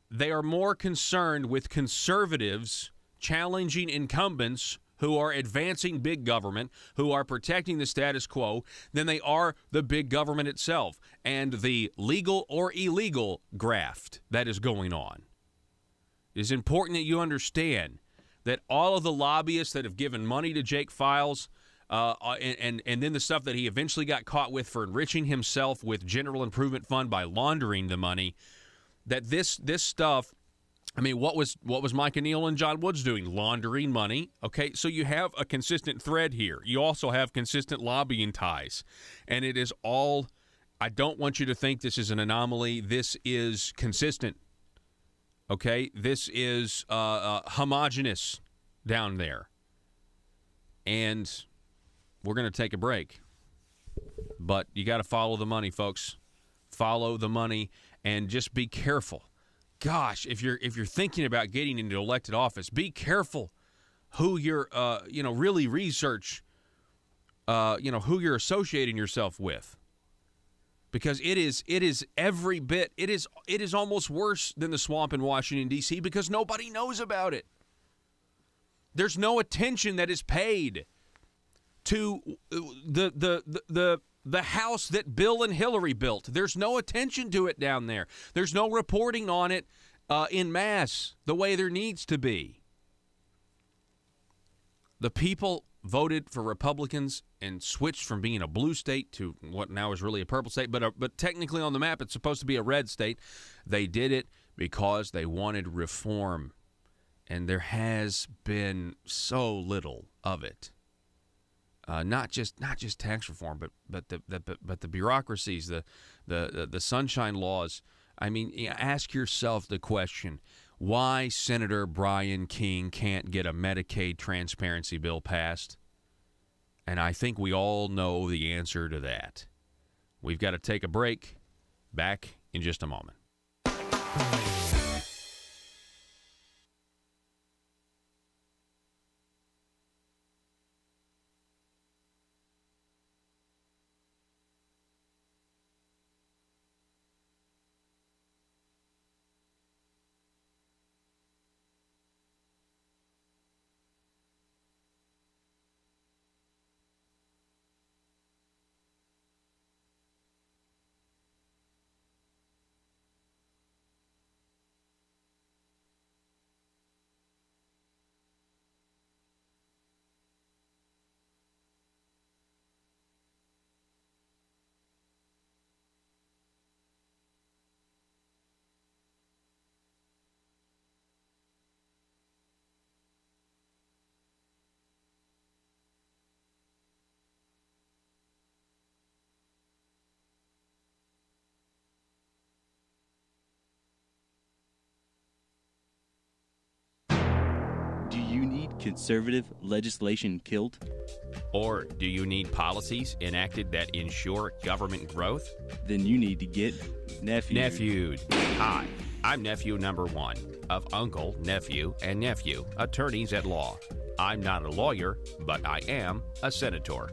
Speaker 6: They are more concerned with conservatives challenging incumbents who are advancing big government, who are protecting the status quo, than they are the big government itself and the legal or illegal graft that is going on. It is important that you understand that all of the lobbyists that have given money to Jake Files and then the stuff that he eventually got caught with for enriching himself with General Improvement Fund by laundering the money, that this stuff, I mean, what was Micah Neal and John Woods doing? Laundering money. Okay, so you have a consistent thread here. You also have consistent lobbying ties. And it is all, I don't want you to think this is an anomaly. This is consistent. Okay, this is homogenous down there. And we're going to take a break. But you got to follow the money, folks. Follow the money. And just be careful. Gosh, if you're thinking about getting into elected office, be careful who you're really research who you're associating yourself with. Because it is every bit, it is almost worse than the swamp in Washington D.C. because nobody knows about it. There's no attention that is paid to the house that Bill and Hillary built. There's no attention to it down there. There's no reporting on it en masse the way there needs to be. The people voted for Republicans and switched from being a blue state to what now is really a purple state, but technically on the map it's supposed to be a red state. They did it because they wanted reform, and there has been so little of it. Not just tax reform, but the bureaucracies, the sunshine laws. I mean, ask yourself the question: why Senator Brian King can't get a Medicaid transparency bill passed? And I think we all know the answer to that. We've got to take a break. Back in just a moment.
Speaker 9: conservative legislation killed?
Speaker 6: Or do you need policies enacted that ensure government growth?
Speaker 9: Then you need to get
Speaker 6: Nephewed. Hi, I'm nephew number 1 of uncle, nephew, and nephew, attorneys at law. I'm not a lawyer, but I am a senator.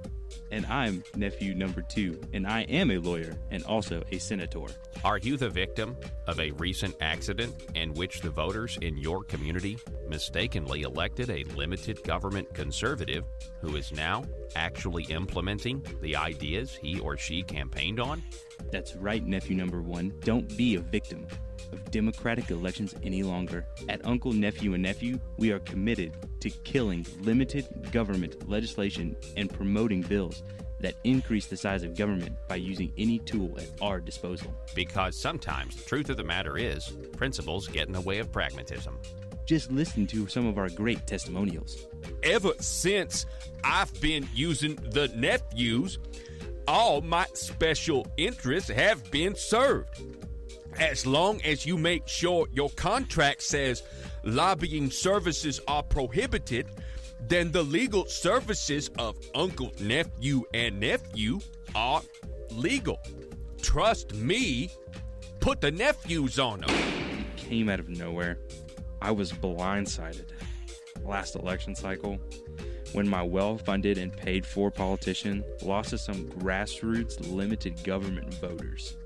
Speaker 9: And I'm nephew number 2, and I am a lawyer and also a senator.
Speaker 6: Are you the victim of a recent accident in which the voters in your community mistakenly elected a limited government conservative who is now actually implementing the ideas he or she campaigned on?
Speaker 9: That's right, nephew number 1. Don't be a victim of democratic elections any longer. At Uncle, Nephew, and Nephew, we are committed to killing limited government legislation and promoting bills that increase the size of government by using any tool at our disposal.
Speaker 6: Because sometimes the truth of the matter is, principles get in the way of pragmatism.
Speaker 9: Just listen to some of our great testimonials.
Speaker 6: Ever since I've been using the nephews, all my special interests have been served. As long as you make sure your contract says lobbying services are prohibited, then the legal services of uncle, nephew, and nephew are legal. Trust me, put the nephews on them.
Speaker 9: It came out of nowhere. I was blindsided last election cycle when my well-funded and paid-for politician lost to some grassroots limited government voters.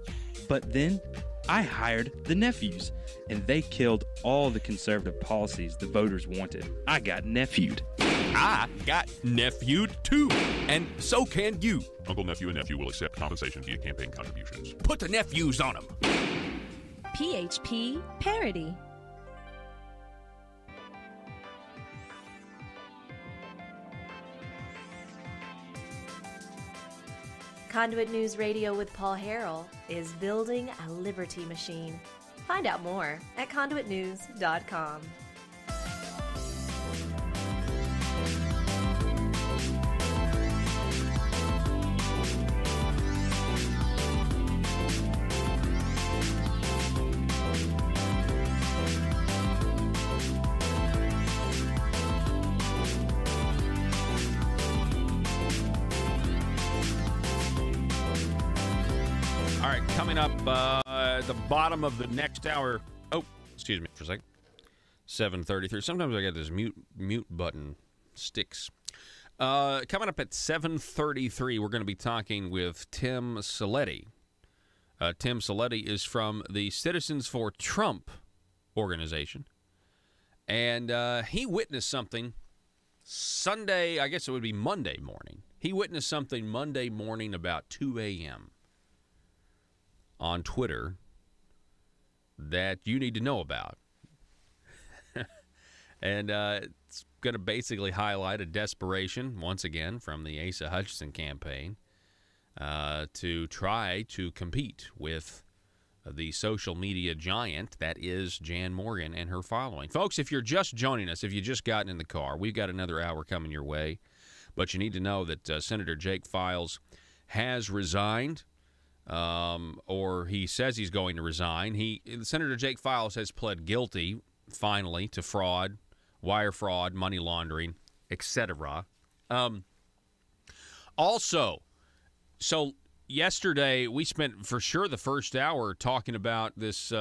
Speaker 9: But then I hired the nephews, and they killed all the conservative policies the voters wanted. I got nephewed.
Speaker 6: I got nephewed too, and so can you. Uncle, nephew, and nephew will accept compensation via campaign contributions. Put the nephews on them.
Speaker 5: PHP Parody. Conduit News Radio with Paul Harrell is building a liberty machine. Find out more at conduitnews.com.
Speaker 6: All right, coming up at the bottom of the next hour. Oh, excuse me for a second. 7:33. Sometimes I get this mute button sticks. Coming up at 7:33, we're going to be talking with Tim Saletti. Tim Saletti is from the Citizens for Trump organization. And he witnessed something Sunday, I guess it would be Monday morning. He witnessed something Monday morning about 2 a.m. on Twitter that you need to know about. And it's going to basically highlight a desperation, once again, from the Asa Hutchinson campaign to try to compete with the social media giant that is Jan Morgan and her following. Folks, if you're just joining us, if you just gotten in the car, we've got another hour coming your way. But you need to know that Senator Jake Files has resigned. Or he says he's going to resign. Senator Jake Files has pled guilty, finally, to fraud, wire fraud, money laundering, etc. Also, so yesterday we spent for sure the first hour talking about this. We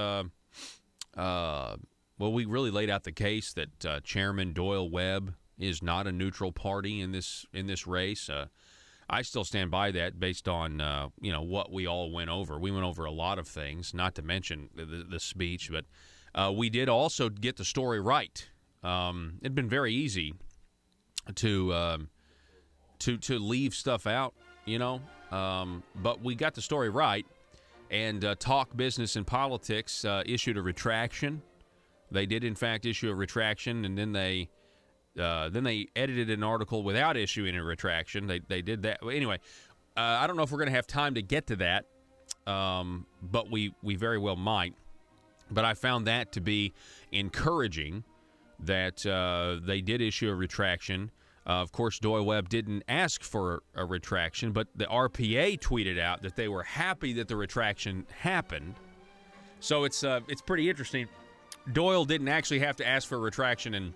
Speaker 6: really laid out the case that Chairman Doyle Webb is not a neutral party in this race. I still stand by that based on, what we all went over. We went over a lot of things, not to mention the speech, but we did also get the story right. It'd been very easy to leave stuff out, but we got the story right. And Talk Business and Politics issued a retraction. They did, in fact, issue a retraction, and then they edited an article without issuing a retraction. They did that. Anyway, I don't know if we're going to have time to get to that, but we very well might. But I found that to be encouraging that they did issue a retraction. Of course, Doyle Webb didn't ask for a retraction, but the RPA tweeted out that they were happy that the retraction happened. So it's pretty interesting. Doyle didn't actually have to ask for a retraction and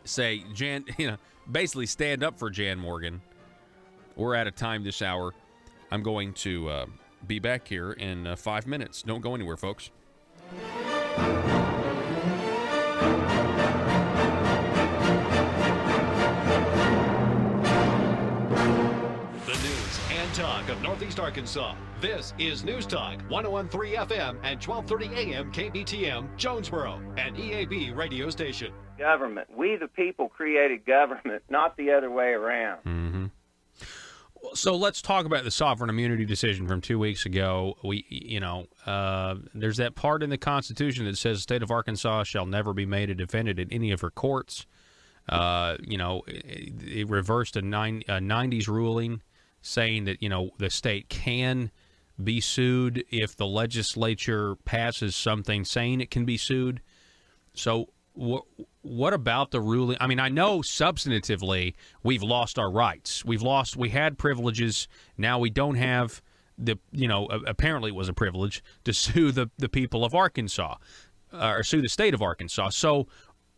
Speaker 6: say, Jan, basically stand up for Jan Morgan. We're out of time this hour. I'm going to be back here in 5 minutes. Don't go anywhere, folks.
Speaker 10: Talk of Northeast Arkansas. This is News Talk 101.3 FM and 12:30 AM KBTM, Jonesboro, an EAB radio station.
Speaker 1: Government. We the people created government, not the other way around.
Speaker 6: Mm-hmm. So let's talk about the sovereign immunity decision from 2 weeks ago. There's that part in the Constitution that says the state of Arkansas shall never be made a defendant in any of her courts. It reversed a 90s ruling saying that, the state can be sued if the legislature passes something saying it can be sued. So what about the ruling? I mean, I know substantively we've lost our rights. We had privileges. Now we don't have apparently it was a privilege to sue the people of Arkansas or sue the state of Arkansas. So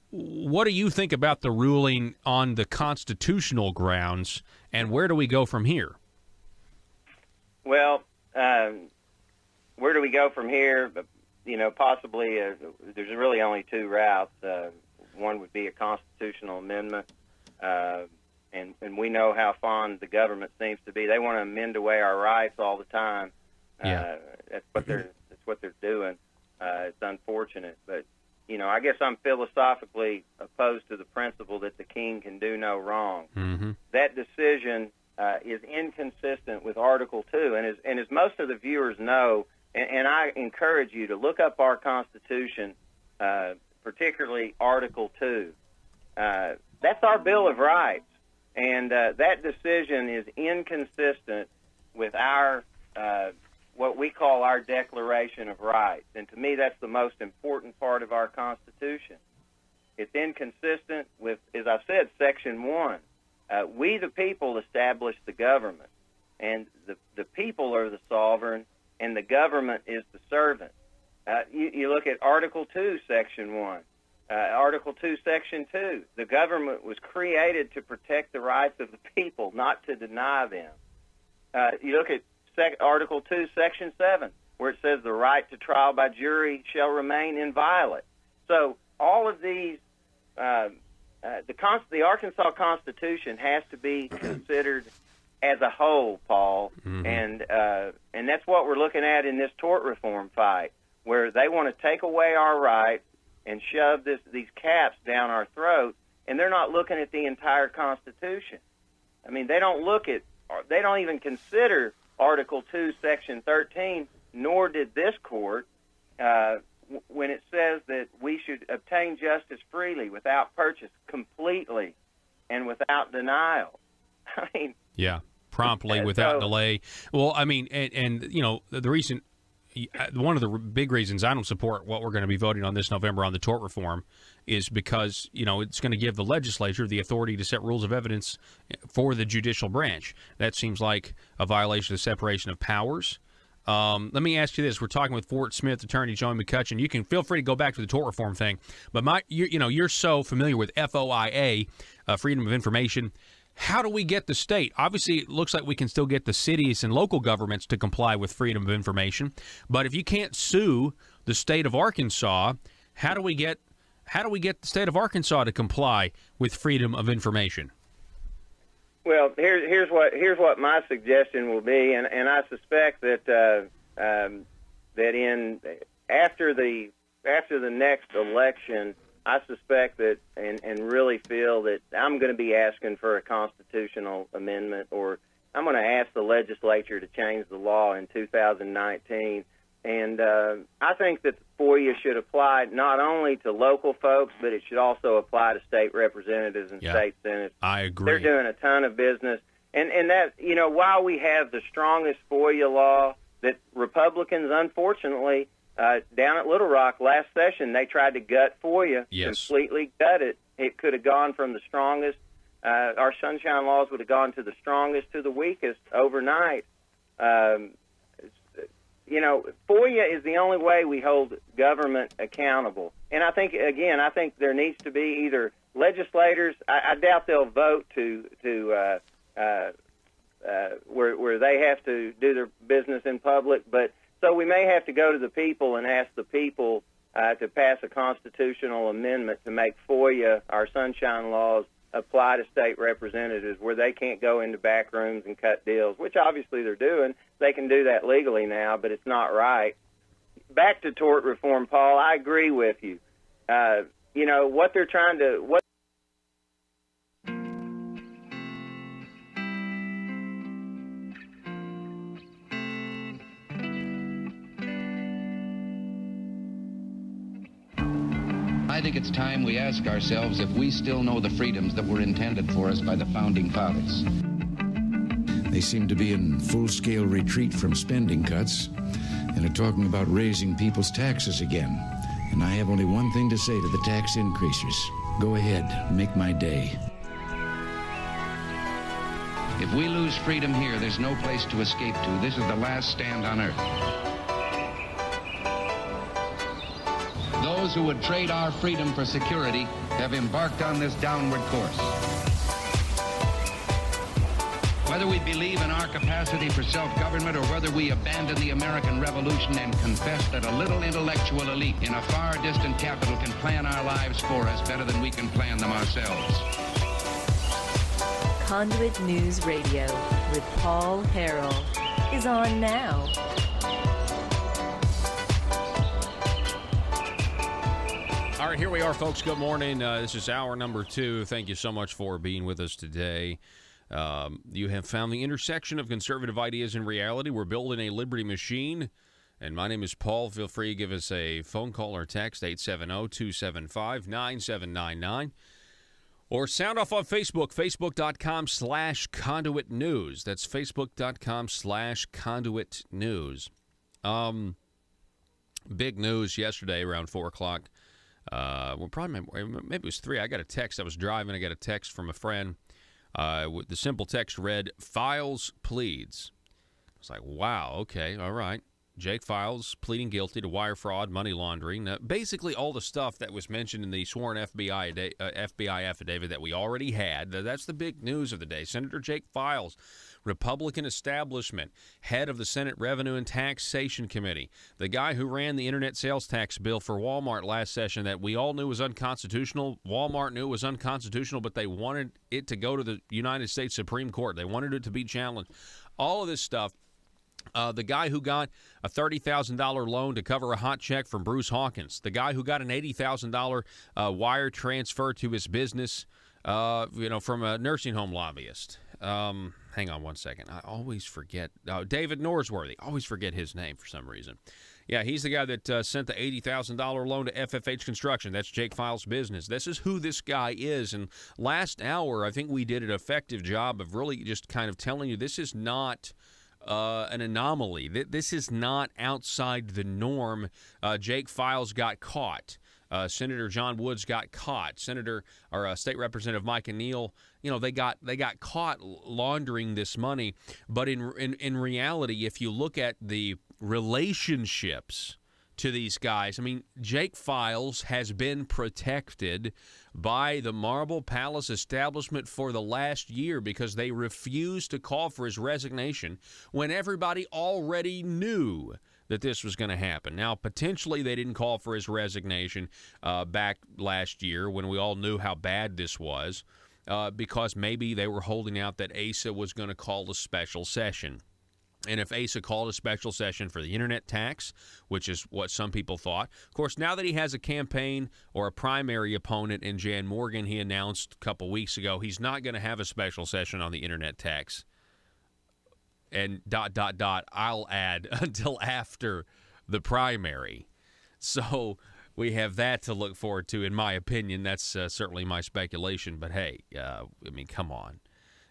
Speaker 6: what do you think about the ruling on the constitutional grounds, and where do we go from here?
Speaker 1: Well, where do we go from here? Possibly there's really only two routes. One would be a constitutional amendment, and we know how fond the government seems to be. They want to amend away our rights all the time. That's what they're doing. It's unfortunate, but I guess I'm philosophically opposed to the principle that the king can do no wrong.
Speaker 6: Mm-hmm.
Speaker 1: That decision is inconsistent with Article 2, and as most of the viewers know, and I encourage you to look up our Constitution, particularly Article 2. That's our Bill of Rights, and that decision is inconsistent with our what we call our Declaration of Rights. And to me, that's the most important part of our Constitution. It's inconsistent with, as I said, Section 1. We, the people, establish the government, and the people are the sovereign, and the government is the servant. You look at Article 2, Section 1. Article 2, Section 2. The government was created to protect the rights of the people, not to deny them. You look at Article 2, Section 7, where it says the right to trial by jury shall remain inviolate. So all of these, the Arkansas Constitution has to be considered as a whole, Paul,
Speaker 6: mm-hmm.
Speaker 1: and that's what we're looking at in this tort reform fight, where they want to take away our rights and shove these caps down our throat, and they're not looking at the entire Constitution. I mean, they don't even consider Article 2, Section 13, nor did this court, when it says that we should obtain justice freely, without purchase, completely, and without denial. I mean,
Speaker 6: promptly, without delay. Well, I mean, and the reason, one of the big reasons I don't support what we're going to be voting on this November on the tort reform is because, it's going to give the legislature the authority to set rules of evidence for the judicial branch. That seems like a violation of the separation of powers. Let me ask you this. We're talking with Fort Smith attorney Joey McCutcheon. You can feel free to go back to the tort reform thing, but you're so familiar with FOIA, Freedom of Information. How do we get the state? Obviously, it looks like we can still get the cities and local governments to comply with freedom of information. But if you can't sue the state of Arkansas, how do we get the state of Arkansas to comply with freedom of information?
Speaker 1: Well, here's what my suggestion will be, and I suspect that after the next election, I suspect that and really feel that I'm going to be asking for a constitutional amendment, or I'm going to ask the legislature to change the law in 2019. And I think that FOIA should apply not only to local folks, but it should also apply to state representatives and state senators. I
Speaker 6: agree.
Speaker 1: They're doing a ton of business. And that, while we have the strongest FOIA law, that Republicans, unfortunately, down at Little Rock last session, they tried to gut FOIA, completely gut it. It could have gone from the strongest. Our sunshine laws would have gone to the strongest to the weakest overnight. FOIA is the only way we hold government accountable. And I think there needs to be either
Speaker 2: legislators, I doubt they'll vote to where they have to do their business in public. But so we may have to go to the people and ask the people to pass a constitutional amendment to make FOIA, our sunshine laws, apply to state representatives where they can't go into back rooms and cut deals, which obviously they're doing. They can do that legally now, but it's not right. Back to tort reform, Paul, I agree with you. What they're trying to...
Speaker 3: I think it's time we ask ourselves if we still know the freedoms that were intended for us by the Founding Fathers.
Speaker 4: They seem to be in full-scale retreat from spending cuts and are talking about raising people's taxes again. And I have only one thing to say to the tax increasers. Go ahead, make my day.
Speaker 3: If we lose freedom here, there's no place to escape to. This is the last stand on earth. Those who would trade our freedom for security have embarked on this downward course. Whether we believe in our capacity for self-government or whether we abandon the American Revolution and confess that a little intellectual elite in a far distant capital can plan our lives for us better than we can plan them ourselves.
Speaker 5: Conduit News Radio with Paul Harrell is on now.
Speaker 6: All right, here we are, folks. Good morning. This is hour number 2. Thank you so much for being with us today. You have found the intersection of conservative ideas and reality. We're building a liberty machine. And my name is Paul. Feel free to give us a phone call or text, 870-275-9799. Or sound off on Facebook, facebook.com/Conduit News. That's facebook.com/Conduit News. Big news yesterday around 4 o'clock. Maybe it was 3. I got a text. I was driving. I got a text from a friend. The simple text read, Files pleads. I was like, wow, okay, all right. Jake Files pleading guilty to wire fraud, money laundering. Basically all the stuff that was mentioned in the sworn FBI affidavit that we already had. That's the big news of the day. Senator Jake Files, Republican establishment, head of the Senate Revenue and Taxation Committee, the guy who ran the internet sales tax bill for Walmart last session that we all knew was unconstitutional. Walmart knew it was unconstitutional, but they wanted it to go to the United States Supreme Court. They wanted it to be challenged. All of this stuff. The guy who got a $30,000 loan to cover a hot check from Bruce Hawkins. The guy who got an $80,000 wire transfer to his business, from a nursing home lobbyist. Hang on one second. I always forget. David Norsworthy. I always forget his name for some reason. Yeah, he's the guy that sent the $80,000 loan to FFH Construction. That's Jake Files' business. This is who this guy is. And last hour, I think we did an effective job of really just kind of telling you this is not an anomaly. This is not outside the norm. Jake Files got caught. Senator John Woods got caught. State Representative Mike and Neal, they got caught laundering this money. But in reality, if you look at the relationships to these guys, I mean, Jake Files has been protected by the Marble Palace establishment for the last year because they refused to call for his resignation when everybody already knew that this was going to happen. Now, potentially they didn't call for his resignation back last year when we all knew how bad this was because maybe they were holding out that ASA was going to call a special session. And if ASA called a special session for the internet tax, which is what some people thought, of course, now that he has a campaign or a primary opponent in Jan Morgan, he announced a couple weeks ago he's not going to have a special session on the internet tax. And ... I'll add until after the primary. So we have that to look forward to, in my opinion. That's certainly my speculation. But, hey, come on.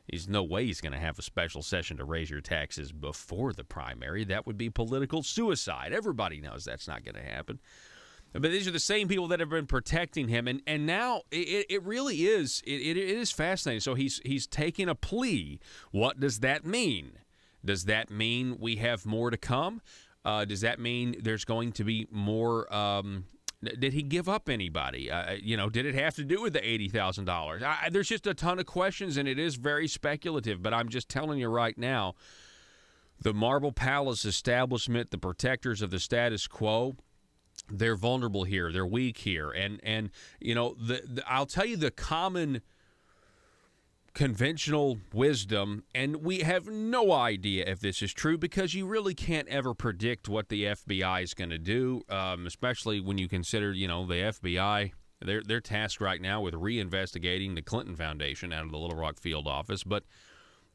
Speaker 6: There's no way he's going to have a special session to raise your taxes before the primary. That would be political suicide. Everybody knows that's not going to happen. But these are the same people that have been protecting him. And now it really is. It is fascinating. So he's taking a plea. What does that mean? Does that mean we have more to come? Does that mean there's going to be more Did he give up anybody? Did it have to do with the $80,000? There's just a ton of questions, and it is very speculative. But I'm just telling you right now, the Marble Palace establishment, the protectors of the status quo, they're vulnerable here. They're weak here. And I'll tell you the common conventional wisdom, and we have no idea if this is true because you really can't ever predict what the FBI is going to do, especially when you consider, the FBI, they're tasked right now with reinvestigating the Clinton Foundation out of the Little Rock field office, but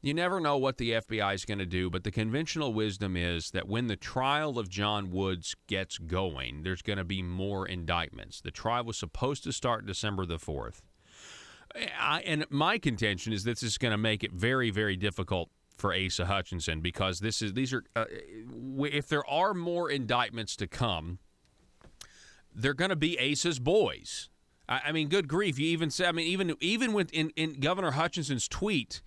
Speaker 6: you never know what the FBI is going to do. But the conventional wisdom is that when the trial of John Woods gets going, there's going to be more indictments. The trial was supposed to start December the 4th. And my contention is this is going to make it very, very difficult for Asa Hutchinson because if there are more indictments to come, they're going to be Asa's boys. I mean, good grief! You even say, even with in Governor Hutchinson's tweet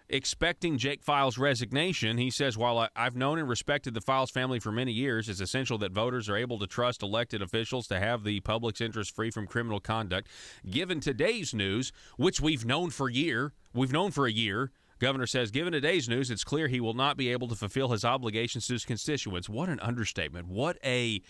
Speaker 6: expecting Jake Files' resignation, he says, while I've known and respected the Files family for many years, it's essential that voters are able to trust elected officials to have the public's interest free from criminal conduct. Given today's news, which we've known for a year, Governor says, given today's news, it's clear he will not be able to fulfill his obligations to his constituents. What an understatement. What a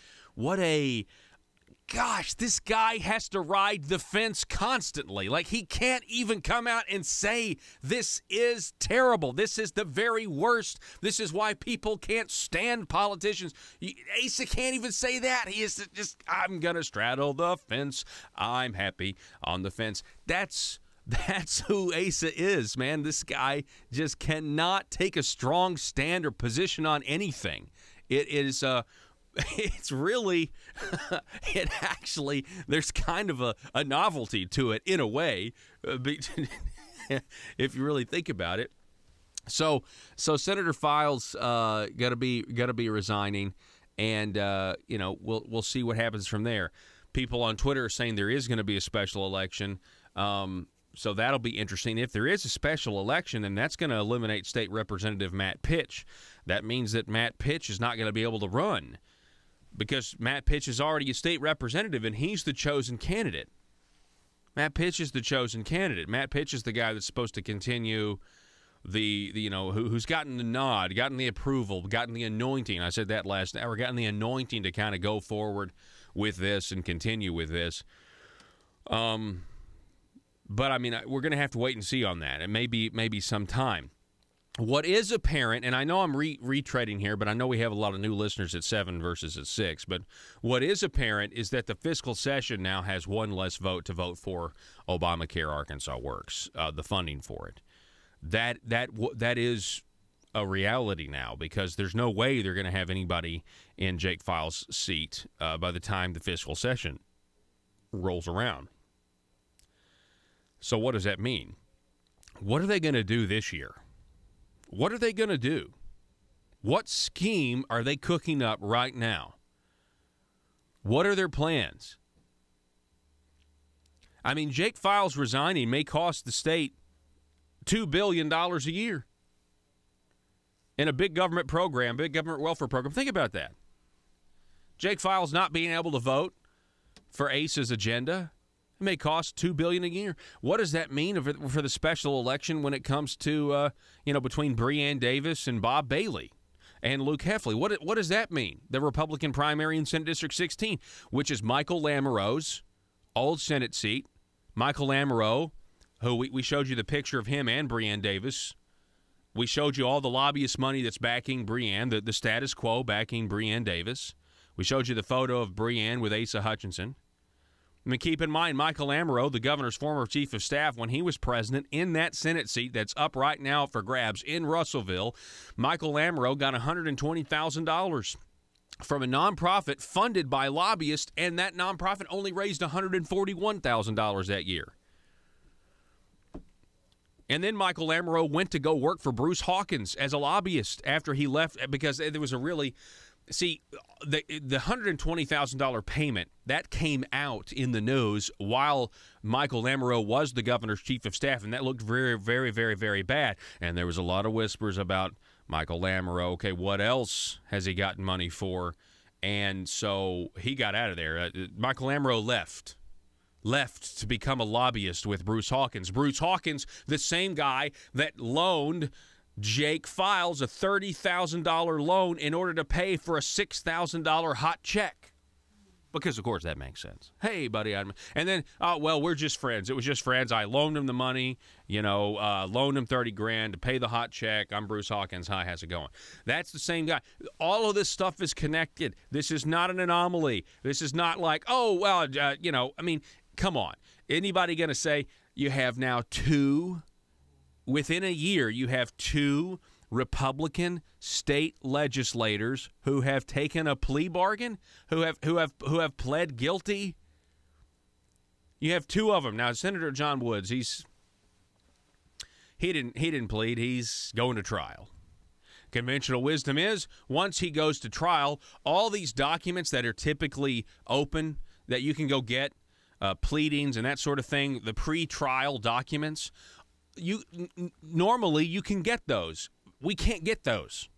Speaker 6: gosh, this guy has to ride the fence constantly. Like, he can't even come out and say this is terrible. This is the very worst. This is why people can't stand politicians. Asa can't even say that. He is just, I'm going to straddle the fence. I'm happy on the fence. That's who Asa is, man. This guy just cannot take a strong stand or position on anything. It's really, there's kind of a novelty to it in a way, if you really think about it. So Senator Files got to be resigning, and we'll see what happens from there. People on Twitter are saying there is going to be a special election, so that'll be interesting. If there is a special election, then that's going to eliminate State Representative Matt Pitch. That means that Matt Pitch is not going to be able to run, because Matt Pitch is already a state representative, and he's the chosen candidate. Matt Pitch is the chosen candidate. Matt Pitch is the guy that's supposed to continue who's gotten the nod, gotten the approval, gotten the anointing. I said that last hour, gotten the anointing to kind of go forward with this and continue with this. But, I mean, we're going to have to wait and see on that. It may be some time. What is apparent, and I know I'm retreading here, but I know we have a lot of new listeners at 7 versus at 6, but what is apparent is that the fiscal session now has one less vote to vote for Obamacare Arkansas Works, the funding for it. That is a reality now, because there's no way they're going to have anybody in Jake Files' seat by the time the fiscal session rolls around. So what does that mean? What are they going to do this year? What are they going to do? What scheme are they cooking up right now? What are their plans? I mean, Jake Files resigning may cost the state $2 billion a year in a big government program, big government welfare program. Think about that. Jake Files not being able to vote for Asa's agenda. It may cost $2 billion a year. What does that mean for the special election when it comes to between Breanne Davis and Bob Bailey and Luke Heffley? What does that mean? The Republican primary in Senate District 16, which is Michael Lamoureux's old Senate seat. Michael Lamoureux, who we showed you the picture of him and Breanne Davis. We showed you all the lobbyist money that's backing Breanne, the status quo backing Breanne Davis. We showed you the photo of Breanne with Asa Hutchinson. I mean, keep in mind, Michael Lamoureux, the governor's former chief of staff, when he was president, in that Senate seat that's up right now for grabs in Russellville, Michael Lamoureux got $120,000 from a nonprofit funded by lobbyists, and that nonprofit only raised $141,000 that year. And then Michael Lamoureux went to go work for Bruce Hawkins as a lobbyist after he left, because there was a really... See, the $120,000 payment, that came out in the news while Michael Lamoureux was the governor's chief of staff, and that looked very, very, very, very bad. And there was a lot of whispers about Michael Lamoureux. Okay, what else has he gotten money for? And so he got out of there. Michael Amaro left to become a lobbyist with Bruce Hawkins. Bruce Hawkins, the same guy that loaned Jake Files a $30,000 loan in order to pay for a $6,000 hot check. Because, of course, that makes sense. Hey, buddy. And then, well, we're just friends. It was just friends. I loaned him the money, loaned him $30,000 to pay the hot check. I'm Bruce Hawkins. Hi, how's it going? That's the same guy. All of this stuff is connected. This is not an anomaly. This is not like, come on. Anybody going to say you have now within a year, you have two Republican state legislators who have taken a plea bargain, who have pled guilty. You have two of them now. Senator John Woods, he didn't plead. He's going to trial. Conventional wisdom is once he goes to trial, all these documents that are typically open that you can go get, pleadings and that sort of thing, the pre-trial documents, normally you can get those. We can't get those.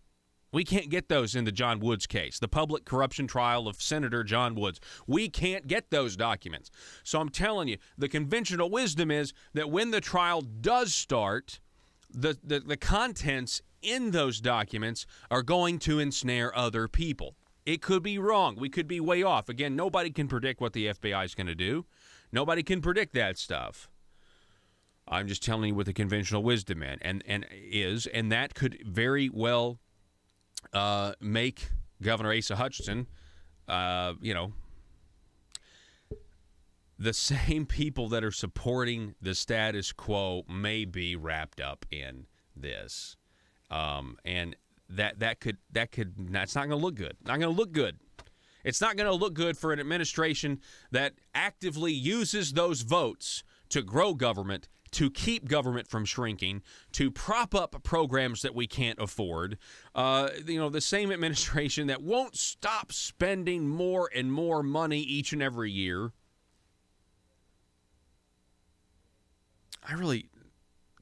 Speaker 6: We can't get those in the John Woods case, the public corruption trial of Senator John Woods. We can't get those documents. So I'm telling you, the conventional wisdom is that when the trial does start, the contents in those documents are going to ensnare other people. It could be wrong. We could be way off. Again, nobody can predict what the FBI is going to do. Nobody can predict that stuff. I'm just telling you what the conventional wisdom is, and that could very well make Governor Asa Hutchinson, the same people that are supporting the status quo may be wrapped up in this, and that's not going to look good. Not going to look good. It's not going to look good for an administration that actively uses those votes to grow government, to keep government from shrinking, to prop up programs that we can't afford. The same administration that won't stop spending more and more money each and every year. I really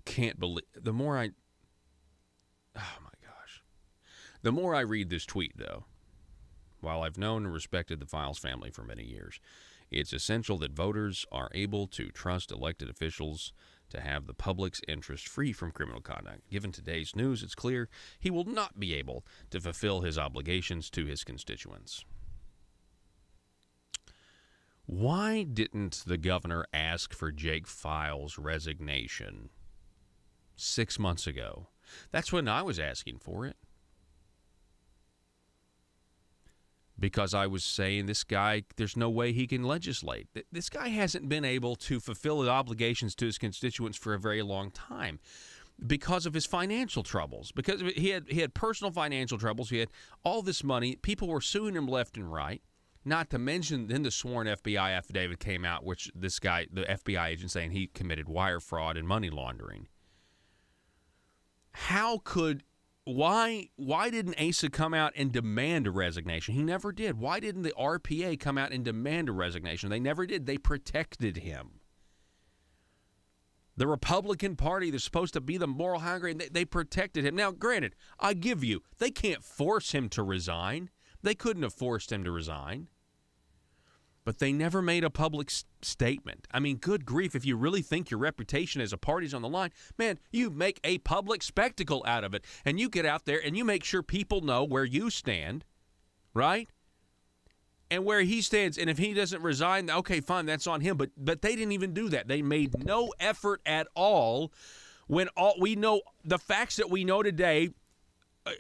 Speaker 6: can't believe, the more I read this tweet, though, while I've known and respected the Files family for many years, it's essential that voters are able to trust elected officials to have the public's interest free from criminal conduct. Given today's news, it's clear he will not be able to fulfill his obligations to his constituents. Why didn't the governor ask for Jake Files' resignation 6 months ago? That's when I was asking for it. Because I was saying this guy, there's no way he can legislate. This guy hasn't been able to fulfill his obligations to his constituents for a very long time because of his financial troubles. Because he had personal financial troubles. He had all this money. People were suing him left and right. Not to mention, then the sworn FBI affidavit came out, which this guy, the FBI agent, saying he committed wire fraud and money laundering. Why didn't Asa come out and demand a resignation? He never did. Why didn't the RPA come out and demand a resignation? They never did. They protected him. The Republican Party, they're supposed to be the moral high ground, they protected him. Now, granted, I give you, they can't force him to resign. They couldn't have forced him to resign. But they never made a public statement. I mean, good grief, if you really think your reputation as a party's on the line, man, you make a public spectacle out of it. And you get out there and you make sure people know where you stand, right? And where he stands. And if he doesn't resign, okay, fine, that's on him. But they didn't even do that. They made no effort at all when all we know, the facts that we know today,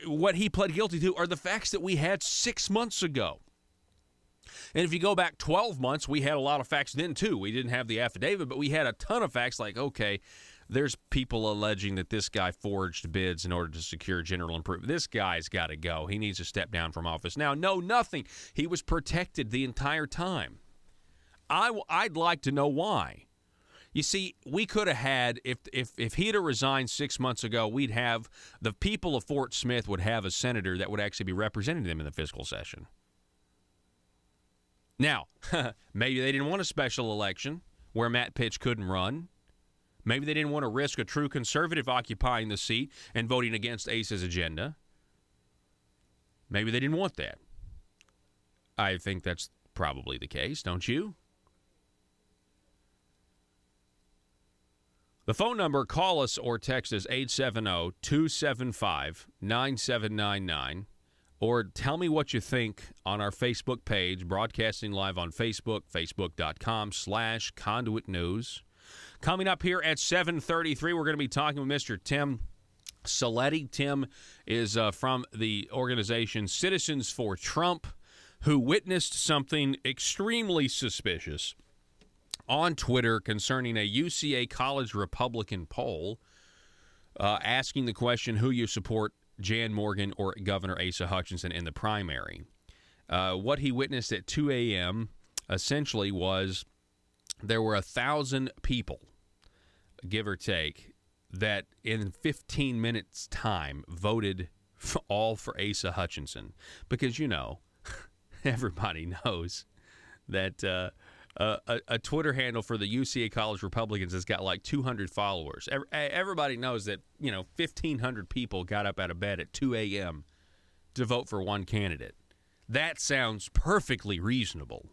Speaker 6: what he pled guilty to, are the facts that we had 6 months ago. And if you go back 12 months, we had a lot of facts then, too. We didn't have the affidavit, but we had a ton of facts like, okay, there's people alleging that this guy forged bids in order to secure general improvement. This guy's got to go. He needs to step down from office. Now, no, nothing. He was protected the entire time. I'd like to know why. You see, we could have had, if he'd have resigned 6 months ago, we'd have, the people of Fort Smith would have a senator that would actually be representing them in the fiscal session. Now, maybe they didn't want a special election where Matt Pitch couldn't run. Maybe they didn't want to risk a true conservative occupying the seat and voting against Asa's agenda. Maybe they didn't want that. I think that's probably the case, don't you? The phone number, call us or text us 870-275-9799, or tell me what you think on our Facebook page, broadcasting live on Facebook, facebook.com/Conduit News. Coming up here at 7:33, we're going to be talking with Mr. Tim Saletti. Tim is from the organization Citizens for Trump, who witnessed something extremely suspicious on Twitter concerning a UCA college Republican poll asking the question, who you support, Jan Morgan or Governor Asa Hutchinson in the primary. What he witnessed at 2 a.m. essentially was there were 1,000 people, give or take, that in 15 minutes' time voted all for Asa Hutchinson. Because, you know, everybody knows that a Twitter handle for the UCA College Republicans has got like 200 followers. Everybody knows that, 1,500 people got up out of bed at 2 a.m. to vote for one candidate. That sounds perfectly reasonable.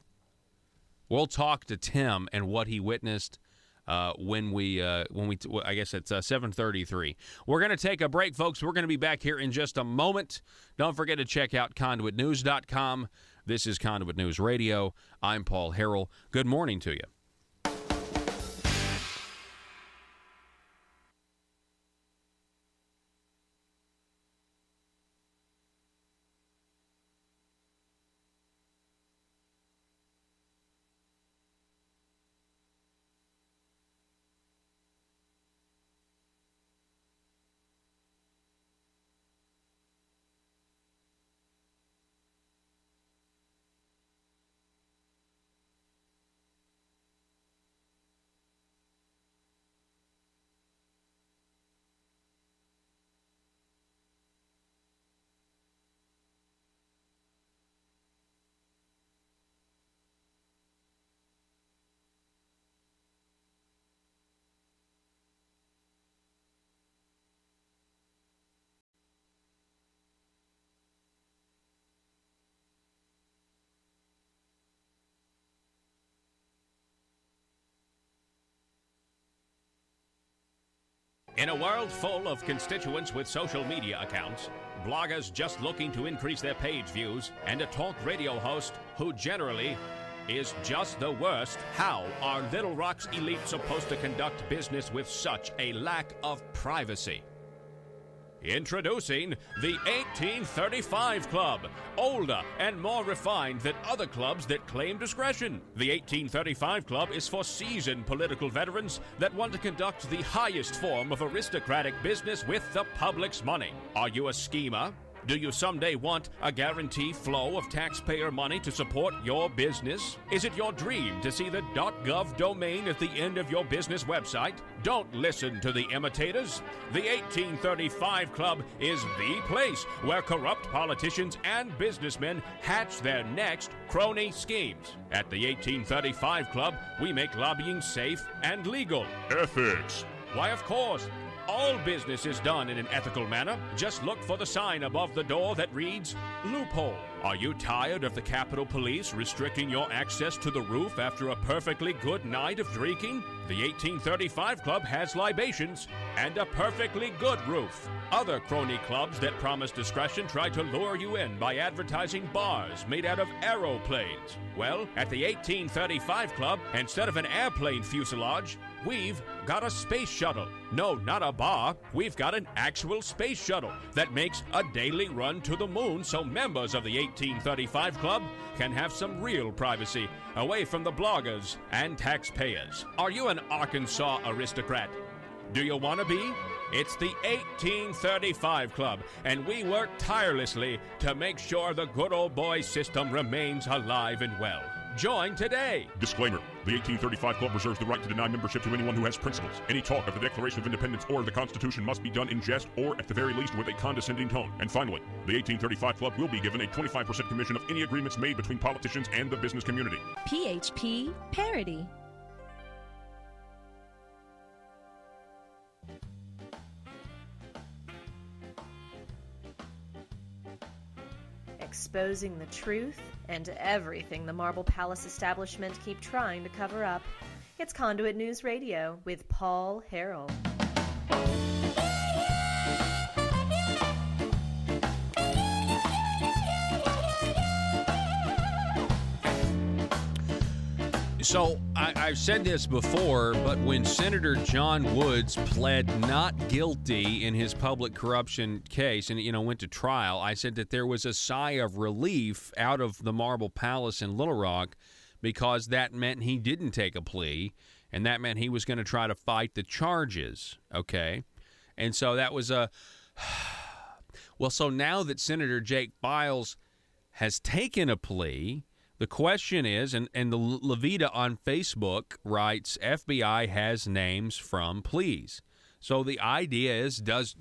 Speaker 6: We'll talk to Tim and what he witnessed when we I guess it's 7:33. We're going to take a break, folks. We're going to be back here in just a moment. Don't forget to check out conduitnews.com. This is Conduit News Radio. I'm Paul Harrell. Good morning to you.
Speaker 7: In a world full of constituents with social media accounts, bloggers just looking to increase their page views, and a talk radio host who generally is just the worst, how are Little Rock's elite supposed to conduct business with such a lack of privacy? Introducing the 1835 Club, older and more refined than other clubs that claim discretion. The 1835 Club is for seasoned political veterans that want to conduct the highest form of aristocratic business with the public's money. Are you a schemer? Do you someday want a guaranteed flow of taxpayer money to support your business? Is it your dream to see the .gov domain at the end of your business website? Don't listen to the imitators. The 1835 Club is the place where corrupt politicians and businessmen hatch their next crony schemes. At the 1835 Club, we make lobbying safe and legal. Ethics. Why, of course. All business is done in an ethical manner. Just look for the sign above the door that reads, loophole. Are you tired of the Capitol Police restricting your access to the roof after a perfectly good night of drinking? The 1835 Club has libations and a perfectly good roof. Other crony clubs that promise discretion try to lure you in by advertising bars made out of aeroplanes. Well, at the 1835 Club, instead of an airplane fuselage, we've got a space shuttle. No, not a bar. We've got an actual space shuttle that makes a daily run to the moon so members of the 1835 Club can have some real privacy away from the bloggers and taxpayers. Are you an Arkansas aristocrat? Do you want to be? It's the 1835 Club, and we work tirelessly to make sure the good old boy system remains alive and well. Join today.
Speaker 11: Disclaimer. The 1835 Club reserves the right to deny membership to anyone who has principles. Any talk of the Declaration of Independence or the Constitution must be done in jest or, at the very least, with a condescending tone. And finally, the 1835 Club will be given a 25% commission of any agreements made between politicians and the business community.
Speaker 12: PHP Parody.
Speaker 5: exposing the truth and everything the Marble Palace establishment keep trying to cover up. It's Conduit News Radio with Paul Harrell.
Speaker 6: So I've said this before, but when Senator John Woods pled not guilty in his public corruption case and, went to trial, I said that there was a sigh of relief out of the Marble Palace in Little Rock because that meant he didn't take a plea, and that meant he was going to try to fight the charges, okay? And so that was a... Well, so now that Senator Jake Files has taken a plea... The question is, and the Levita on Facebook writes, FBI has names from pleas. So the idea is, this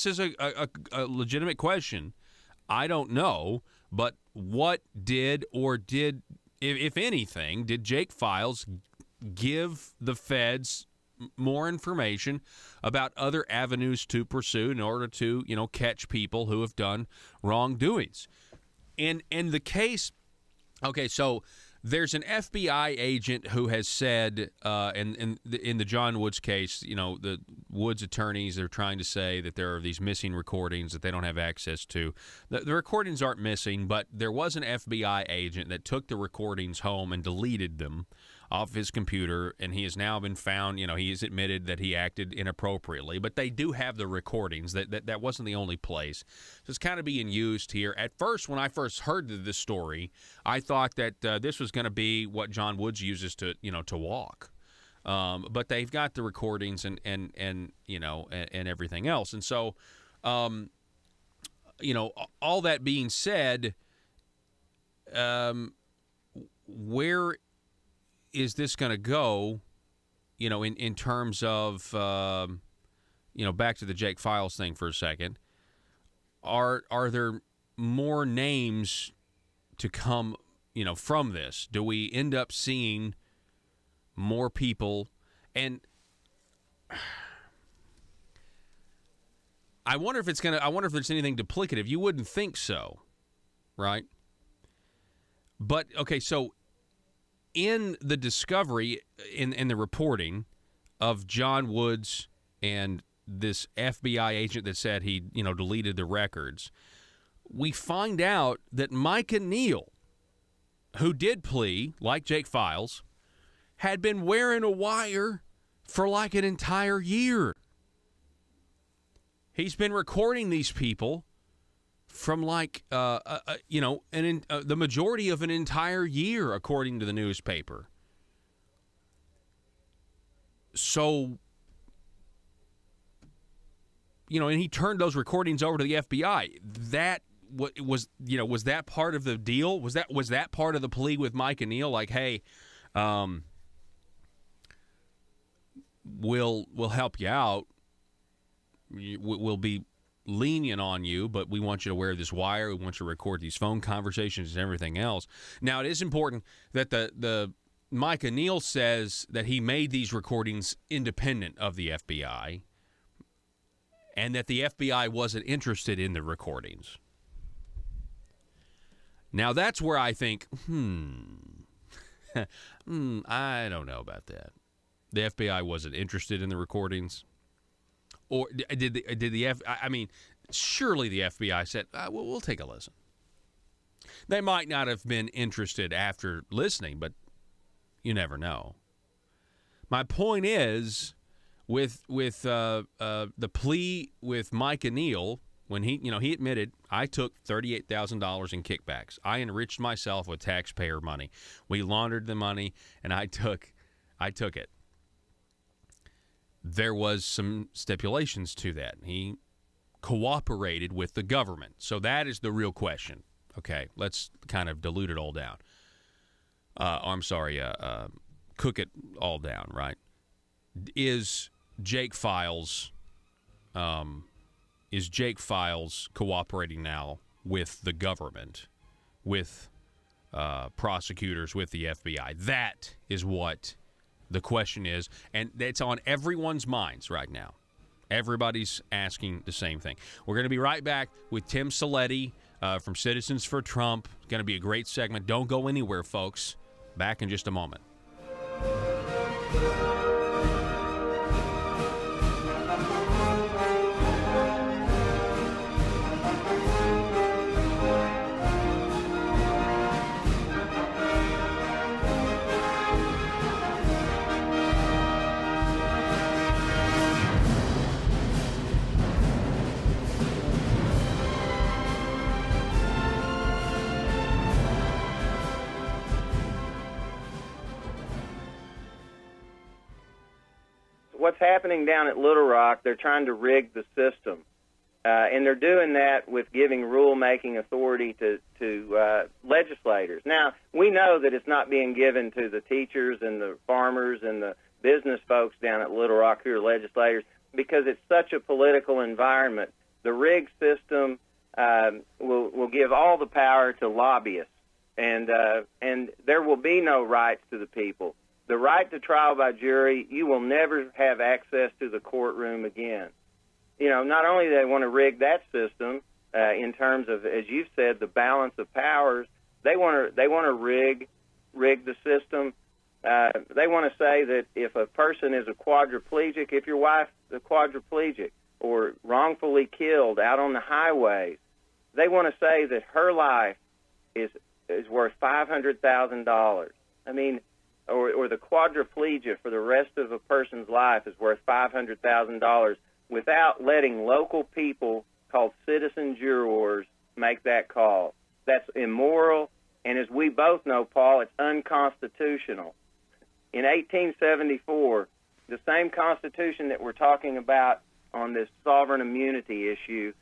Speaker 6: is a legitimate question. I don't know, but what did, if anything, did Jake Files give the feds more information about other avenues to pursue in order to, catch people who have done wrongdoings? And the case, okay, so there's an FBI agent who has said, in the John Woods case, the Woods attorneys are trying to say that there are these missing recordings that they don't have access to. The recordings aren't missing, but there was an FBI agent that took the recordings home and deleted them off his computer, and he has now been found, he has admitted that he acted inappropriately, but they do have the recordings. That wasn't the only place. So it's kind of being used here. At first, when I first heard this story, I thought that this was going to be what John Woods uses to walk. But they've got the recordings and everything else. And so, all that being said, where is this going to go, in terms of, back to the Jake Files thing for a second, are there more names to come, from this? Do we end up seeing more people? And I wonder if there's anything duplicative. You wouldn't think so, right? But, okay, so in the discovery, in the reporting of John Woods and this FBI agent that said he, deleted the records, we find out that Micah Neal, who did plea, like Jake Files, had been wearing a wire for like an entire year. He's been recording these people from the majority of an entire year, according to the newspaper. So, and he turned those recordings over to the FBI. That was that part of the deal? Was that part of the plea with Micah Neal? Like, hey, we'll help you out. We'll be lenient on you, but we want you to wear this wire. We want you to record these phone conversations and everything else. Now, it is important that the Micah Neal says that he made these recordings independent of the FBI and that the FBI wasn't interested in the recordings. Now, that's where I think, I don't know about that. The FBI wasn't interested in the recordings. Or did the surely the FBI said, we'll take a listen. They might not have been interested after listening, but you never know. My point is, with the plea with Micah Neal, when he admitted, I took $38,000 in kickbacks. I enriched myself with taxpayer money. We laundered the money, and I took it. There was some stipulations to that. He cooperated with the government. So that is the real question. Okay, let's kind of dilute it all down. Cook it all down, right? Is Jake Files cooperating now with the government, with prosecutors, with the FBI? That is what the question is, and it's on everyone's minds right now. Everybody's asking the same thing. We're going to be right back with Tim Saletti from Citizens for Trump. Going to be a great segment. Don't go anywhere, folks. Back in just a moment.
Speaker 2: What's happening down at Little Rock, they're trying to rig the system. And they're doing that with giving rulemaking authority to legislators. Now, we know that it's not being given to the teachers and the farmers and the business folks down at Little Rock who are legislators because it's such a political environment. The rigged system will give all the power to lobbyists, and there will be no rights to the people. The right to trial by jury, you will never have access to the courtroom again. You know, not only do they want to rig that system in terms of, as you've said, the balance of powers, they want to rig the system. They want to say that if a person is a quadriplegic, if your wife's a quadriplegic or wrongfully killed out on the highways, they want to say that her life is worth $500,000. I mean, or the quadriplegia for the rest of a person's life is worth $500,000 without letting local people called citizen jurors make that call. That's immoral, and as we both know, Paul, it's unconstitutional. In 1874, the same Constitution that we're talking about on this sovereign immunity issue,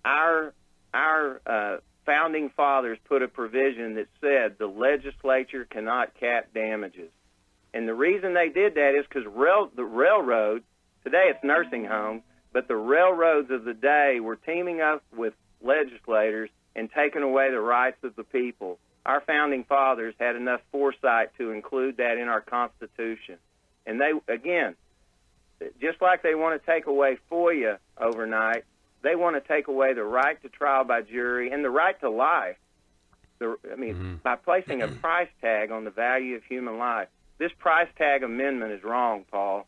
Speaker 2: our founding fathers put a provision that said the legislature cannot cap damages. And the reason they did that is because the railroads, today it's nursing homes, but the railroads of the day were teaming up with legislators and taking away the rights of the people. Our founding fathers had enough foresight to include that in our Constitution. And they, again, just like they want to take away FOIA overnight, they want to take away the right to trial by jury and the right to life. By placing a price tag on the value of human life. This price tag amendment is wrong, Paul.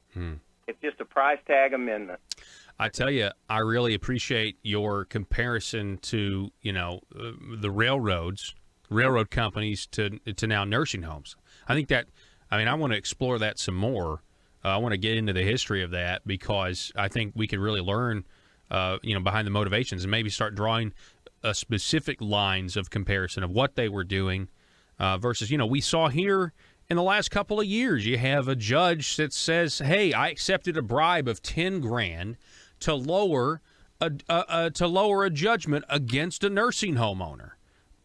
Speaker 2: It's just a price tag amendment.
Speaker 6: I tell you, I really appreciate your comparison to, the railroad companies to now nursing homes. I think that, I want to explore that some more. I want to get into the history of that because I think we could really learn behind the motivations and maybe start drawing specific lines of comparison of what they were doing versus, we saw here in the last couple of years, you have a judge that says, hey, I accepted a bribe of $10,000 to lower a judgment against a nursing home owner,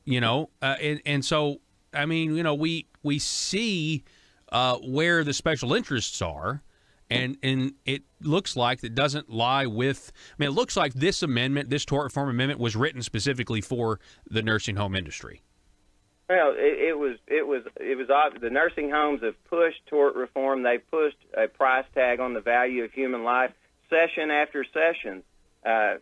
Speaker 6: and so, we see where the special interests are. And it looks like it doesn't lie with. It looks like this amendment, this tort reform amendment, was written specifically for the nursing home industry.
Speaker 2: Well, it was the nursing homes have pushed tort reform. They pushed a price tag on the value of human life, session after session,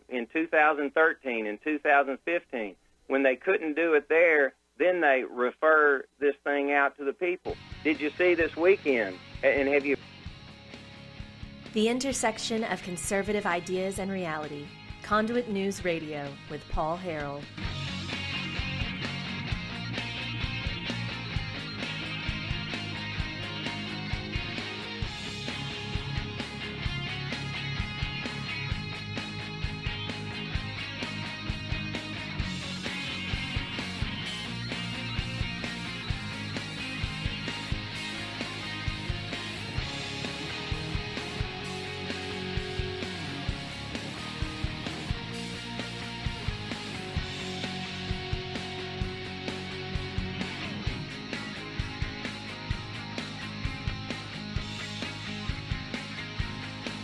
Speaker 2: in 2013 and 2015. When they couldn't do it there, then they refer this thing out to the people. Did you see this weekend? And have you?
Speaker 5: The intersection of conservative ideas and reality. Conduit News Radio with Paul Harrell.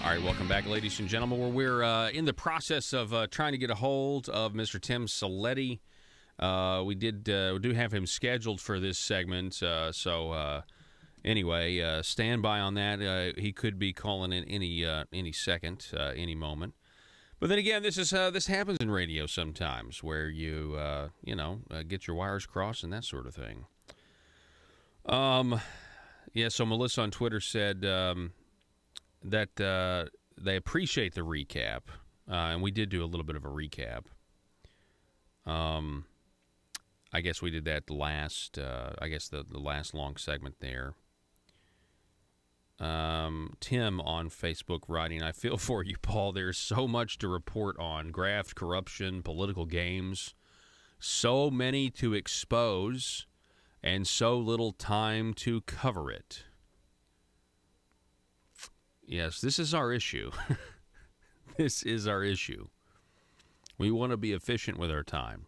Speaker 6: All right, welcome back, ladies and gentlemen, where we're in the process of trying to get a hold of Mr. Tim Saletti. We do have him scheduled for this segment, anyway, stand by on that. He could be calling in any second, any moment. But then again, this happens in radio sometimes, where you get your wires crossed and that sort of thing. Yeah. So Melissa on Twitter said that they appreciate the recap, and we did do a little bit of a recap. I guess we did that the last long segment there. Tim on Facebook writing, I feel for you, Paul. There's so much to report on. Graft, corruption, political games. So many to expose and so little time to cover it. Yes, this is our issue. This is our issue. We want to be efficient with our time.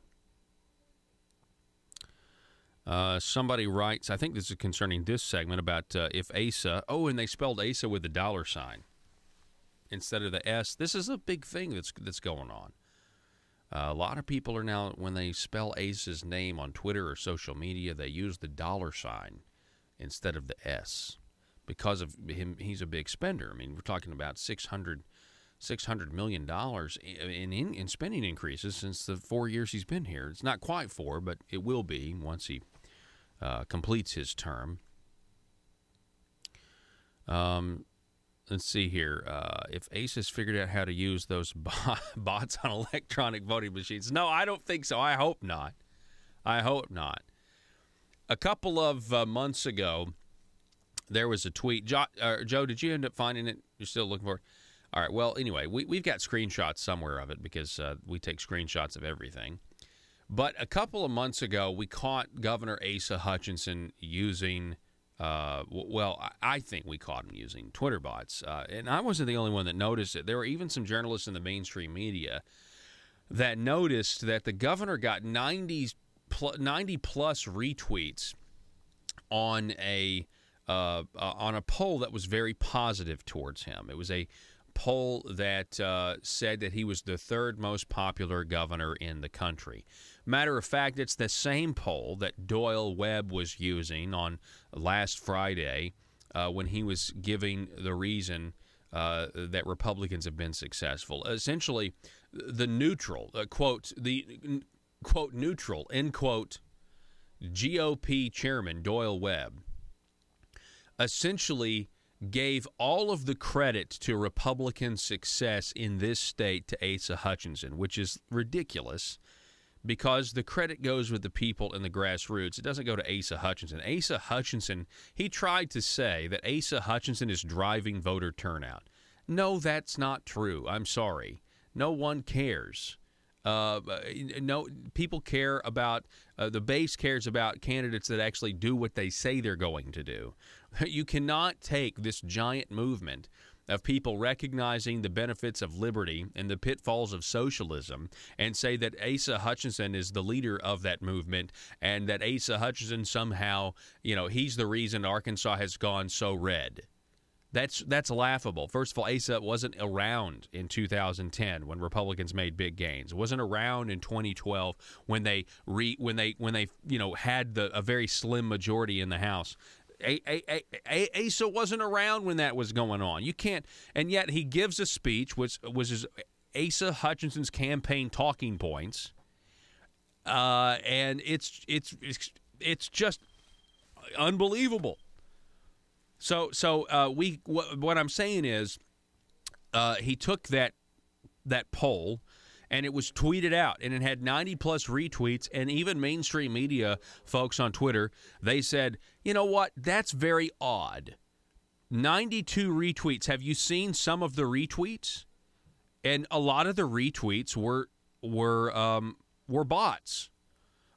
Speaker 6: Somebody writes, I think this is concerning this segment, about if Asa, and they spelled Asa with the $sign instead of the S. This is a big thing that's going on. A lot of people are now, when they spell Asa's name on Twitter or social media, they use the $sign instead of the S because of him. He's a big spender. I mean, we're talking about $600 million in spending increases since the 4 years he's been here. It's not quite 4, but it will be once he completes his term. Let's see here. If Asa's figured out how to use those bots on electronic voting machines. No, I don't think so. I hope not. I hope not. A couple of months ago, there was a tweet. Joe, did you end up finding it? You're still looking for it? All right. Well, anyway, we've got screenshots somewhere of it because we take screenshots of everything. But a couple of months ago, we caught Governor Asa Hutchinson using, I think we caught him using Twitter bots. And I wasn't the only one that noticed it. There were even some journalists in the mainstream media that noticed that the governor got 90 plus retweets on a poll that was very positive towards him. It was a poll that said that he was the third most popular governor in the country. Matter of fact, it's the same poll that Doyle Webb was using on last Friday when he was giving the reason that Republicans have been successful. Essentially, the neutral, quote, neutral, end quote, GOP chairman Doyle Webb essentially gave all of the credit to Republican success in this state to Asa Hutchinson, which is ridiculous because the credit goes with the people in the grassroots. It doesn't go to Asa Hutchinson. Asa Hutchinson, he tried to say that Asa Hutchinson is driving voter turnout. No, that's not true. I'm sorry. No one cares. No, people care about, the base cares about candidates that actually do what they say they're going to do. You cannot take this giant movement of people recognizing the benefits of liberty and the pitfalls of socialism and say that Asa Hutchinson is the leader of that movement and that Asa Hutchinson somehow, he's the reason Arkansas has gone so red. That's laughable. First of all, Asa wasn't around in 2010 when Republicans made big gains. Wasn't around in 2012 when they had a very slim majority in the House. Asa wasn't around when that was going on. You can't, and yet he gives a speech which was Asa Hutchinson's campaign talking points, and it's just unbelievable. So what I'm saying is, he took that poll, and it was tweeted out, and it had 90 plus retweets, and even mainstream media folks on Twitter, they said, you know what, that's very odd. 92 retweets. Have you seen some of the retweets? And a lot of the retweets were bots.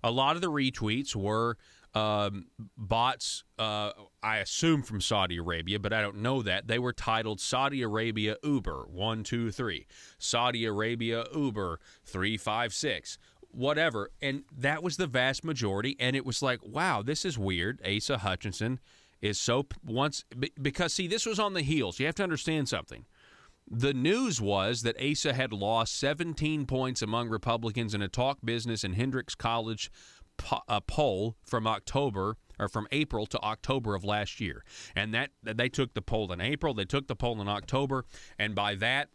Speaker 6: A lot of the retweets were bots, I assume from Saudi Arabia, but I don't know that. They were titled Saudi Arabia Uber 123, Saudi Arabia Uber 356, whatever. And that was the vast majority. And it was like, wow, this is weird. Asa Hutchinson is because see, this was on the heels. You have to understand something. The news was that Asa had lost 17 points among Republicans in a Talk Business and Hendrix College poll from April to October of last year. And that they took the poll in April, they took the poll in October, and by that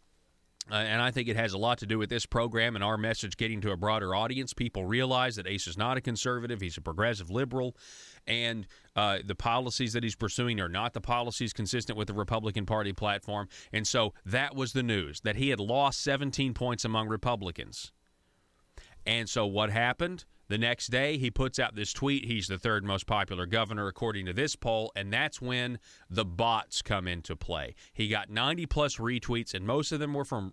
Speaker 6: And I think it has a lot to do with this program and our message getting to a broader audience. People realize that Asa is not a conservative. He's a progressive liberal. And the policies that he's pursuing are not the policies consistent with the Republican Party platform. And so that was the news, that he had lost 17 points among Republicans. And so what happened? The next day, he puts out this tweet. He's the third most popular governor, according to this poll, and that's when the bots come into play. He got 90-plus retweets, and most of them were from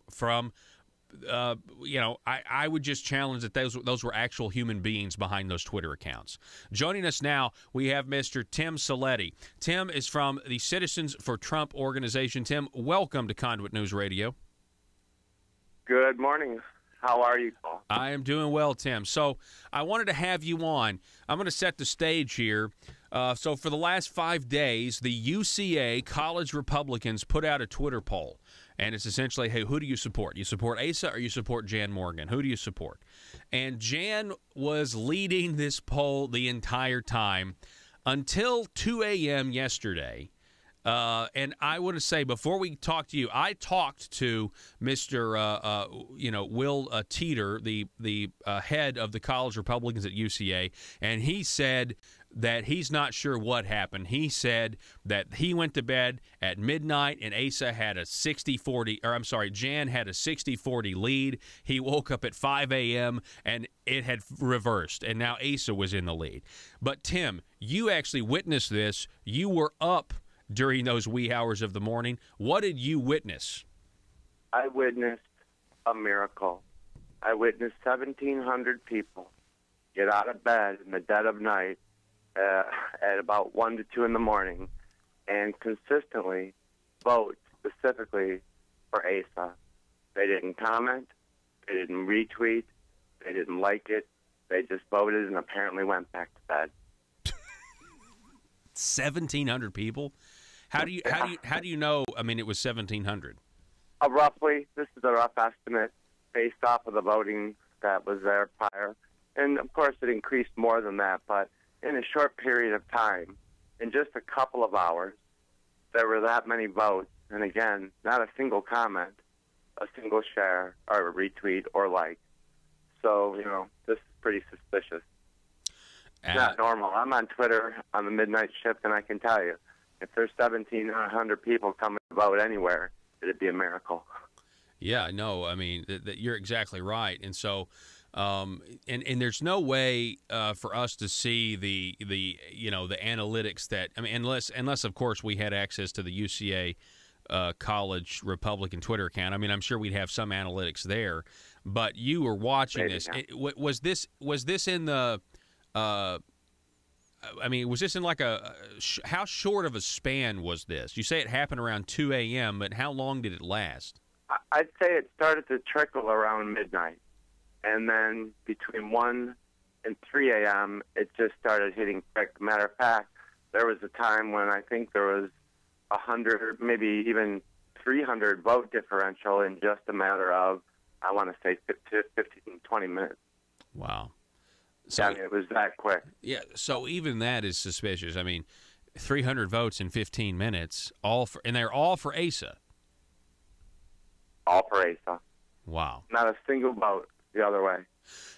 Speaker 6: I would just challenge that those were actual human beings behind those Twitter accounts. Joining us now, we have Mr. Tim Saletti. Tim is from the Citizens for Trump organization. Tim, welcome to Conduit News Radio.
Speaker 2: Good morning. How are you, Paul?
Speaker 6: I am doing well, Tim. So I wanted to have you on. I'm going to set the stage here. So for the last 5 days, the UCA college Republicans put out a Twitter poll. And it's essentially, hey, who do you support? You support Asa or you support Jan Morgan? Who do you support? And Jan was leading this poll the entire time until 2 a.m. yesterday. And I want to say, before we talk to you, I talked to Mr. Will Teeter, the head of the college Republicans at UCA, and he said that he's not sure what happened. He said that he went to bed at midnight and Asa had a 60-40, Jan had a 60-40 lead. He woke up at 5 a.m. and it had reversed, and now Asa was in the lead. But Tim, you actually witnessed this. You were up during those wee hours of the morning. What did you witness?
Speaker 2: I witnessed a miracle. I witnessed 1,700 people get out of bed in the dead of night at about 1 to 2 in the morning and consistently vote specifically for Asa. They didn't comment. They didn't retweet. They didn't like it. They just voted and apparently went back to bed.
Speaker 6: 1,700 people? How do you know? I mean, it was 1,700.
Speaker 2: Roughly, this is a rough estimate based off of the voting that was there prior, and of course, it increased more than that. But in a short period of time, in just a couple of hours, there were that many votes, and again, not a single comment, a single share, or a retweet, or like. So, this is pretty suspicious. It's not normal. I'm on Twitter on the midnight shift, and I can tell you, if there's 1,700 people coming to vote anywhere, it'd be a miracle.
Speaker 6: Yeah, no, I mean, you're exactly right. And so, and there's no way for us to see the analytics that, I mean, unless of course we had access to the UCA college Republican Twitter account. I mean, I'm sure we'd have some analytics there. But you were watching this. Was this in the? I mean, was this in like how short of a span was this? You say it happened around 2 a.m., but how long did it last?
Speaker 2: I'd say it started to trickle around midnight. And then between 1 and 3 a.m., it just started hitting quick. Matter of fact, there was a time when I think there was 100, maybe even 300 vote differential in just a matter of, I want to say, 15, 20 minutes.
Speaker 6: Wow. So,
Speaker 2: I mean, it was that quick.
Speaker 6: Yeah, so even that is suspicious. I mean, 300 votes in 15 minutes, and they're all for Asa.
Speaker 2: All for Asa.
Speaker 6: Wow.
Speaker 2: Not a single vote the other way.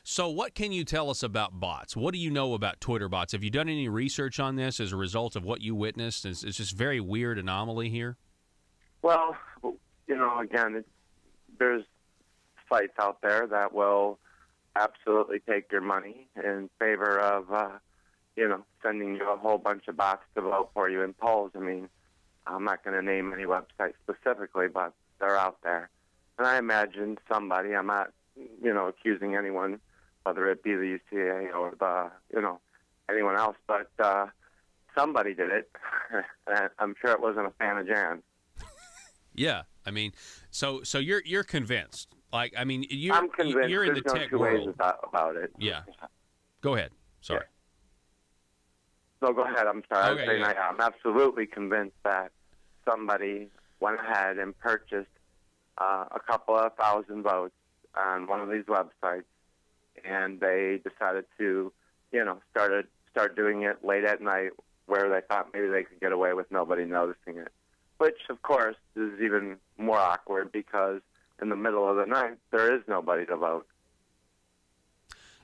Speaker 6: So what can you tell us about bots? What do you know about Twitter bots? Have you done any research on this as a result of what you witnessed? It's just very weird anomaly here.
Speaker 2: Well, again, there's sites out there that will absolutely take your money in favor of, sending you a whole bunch of bots to vote for you in polls. I mean, I'm not going to name any websites specifically, but they're out there. And I imagine somebody, I'm not, accusing anyone, whether it be the UCA or anyone else, but somebody did it. And I'm sure it wasn't a fan of Jan.
Speaker 6: Yeah, I mean, so you're convinced. Like, I mean,
Speaker 2: I'm convinced.
Speaker 6: You're in the
Speaker 2: There's
Speaker 6: tech
Speaker 2: no two
Speaker 6: world.
Speaker 2: ways about it.
Speaker 6: Yeah. Go ahead. Sorry.
Speaker 2: No, go ahead. I'm sorry.
Speaker 6: Okay,
Speaker 2: I was saying I'm absolutely convinced that somebody went ahead and purchased a couple of thousand votes on one of these websites, and they decided to, start doing it late at night where they thought maybe they could get away with nobody noticing it. Which, of course, is even more awkward because in the middle of the night, there is nobody to vote.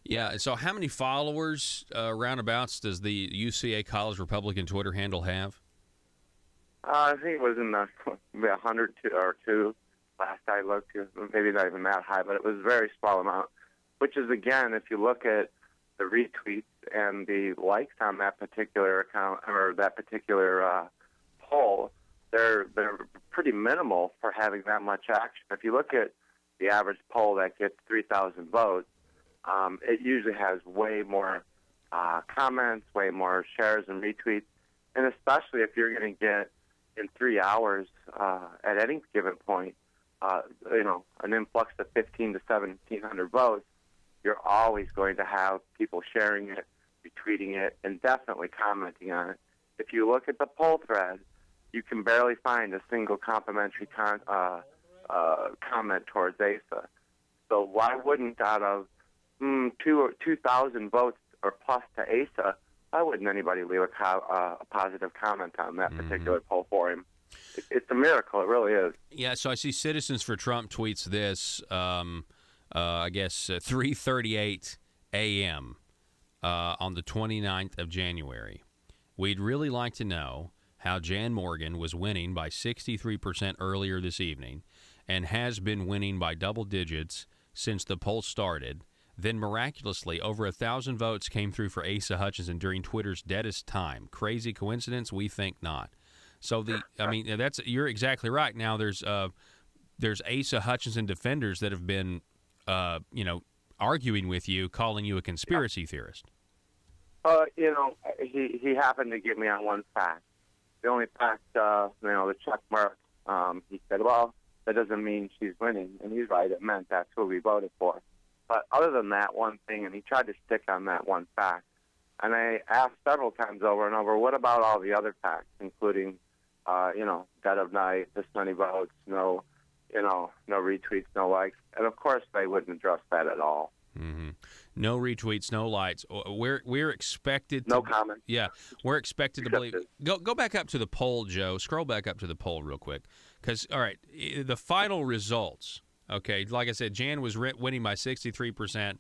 Speaker 6: Yeah, so how many followers, roundabouts, does the UCA College Republican Twitter handle have?
Speaker 2: I think it was in the maybe 100 or two last I looked. Maybe not even that high, but it was a very small amount, which is, again, if you look at the retweets and the likes on that particular account or that particular poll, they're pretty minimal for having that much action. If you look at the average poll that gets 3,000 votes, it usually has way more comments, way more shares and retweets, and especially if you're going to get in 3 hours at any given point, an influx of 1,500 to 1,700 votes, you're always going to have people sharing it, retweeting it, and definitely commenting on it. If you look at the poll thread, you can barely find a single complimentary comment towards ASA. So why wouldn't, out of 2,000 votes or plus to ASA, why wouldn't anybody leave a positive comment on that particular poll for him? It's a miracle. It really is.
Speaker 6: Yeah, so I see Citizens for Trump tweets this, I guess, 3:38 a.m. On the 29th of January. We'd really like to know how Jan Morgan was winning by 63% earlier this evening and has been winning by double digits since the poll started. Then miraculously, over 1,000 votes came through for Asa Hutchinson during Twitter's deadest time. Crazy coincidence? We think not. So you're exactly right. Now there's Asa Hutchinson defenders that have been, arguing with you, calling you a conspiracy theorist.
Speaker 2: He happened to get me on one fact. The only fact, the check mark. He said, well, that doesn't mean she's winning, and he's right. It meant that's who we voted for. But other than that one thing, and he tried to stick on that one fact, and I asked several times over and over, what about all the other facts, including, dead of night, this many votes, no retweets, no likes, and of course they wouldn't address that at all.
Speaker 6: Mm-hmm. No retweets, no likes. We're expected to...
Speaker 2: No comment.
Speaker 6: Yeah, we're expected to believe... Go back up to the poll, Joe. Scroll back up to the poll real quick. Because, all right, the final results, okay, like I said, Jan was winning by 63%.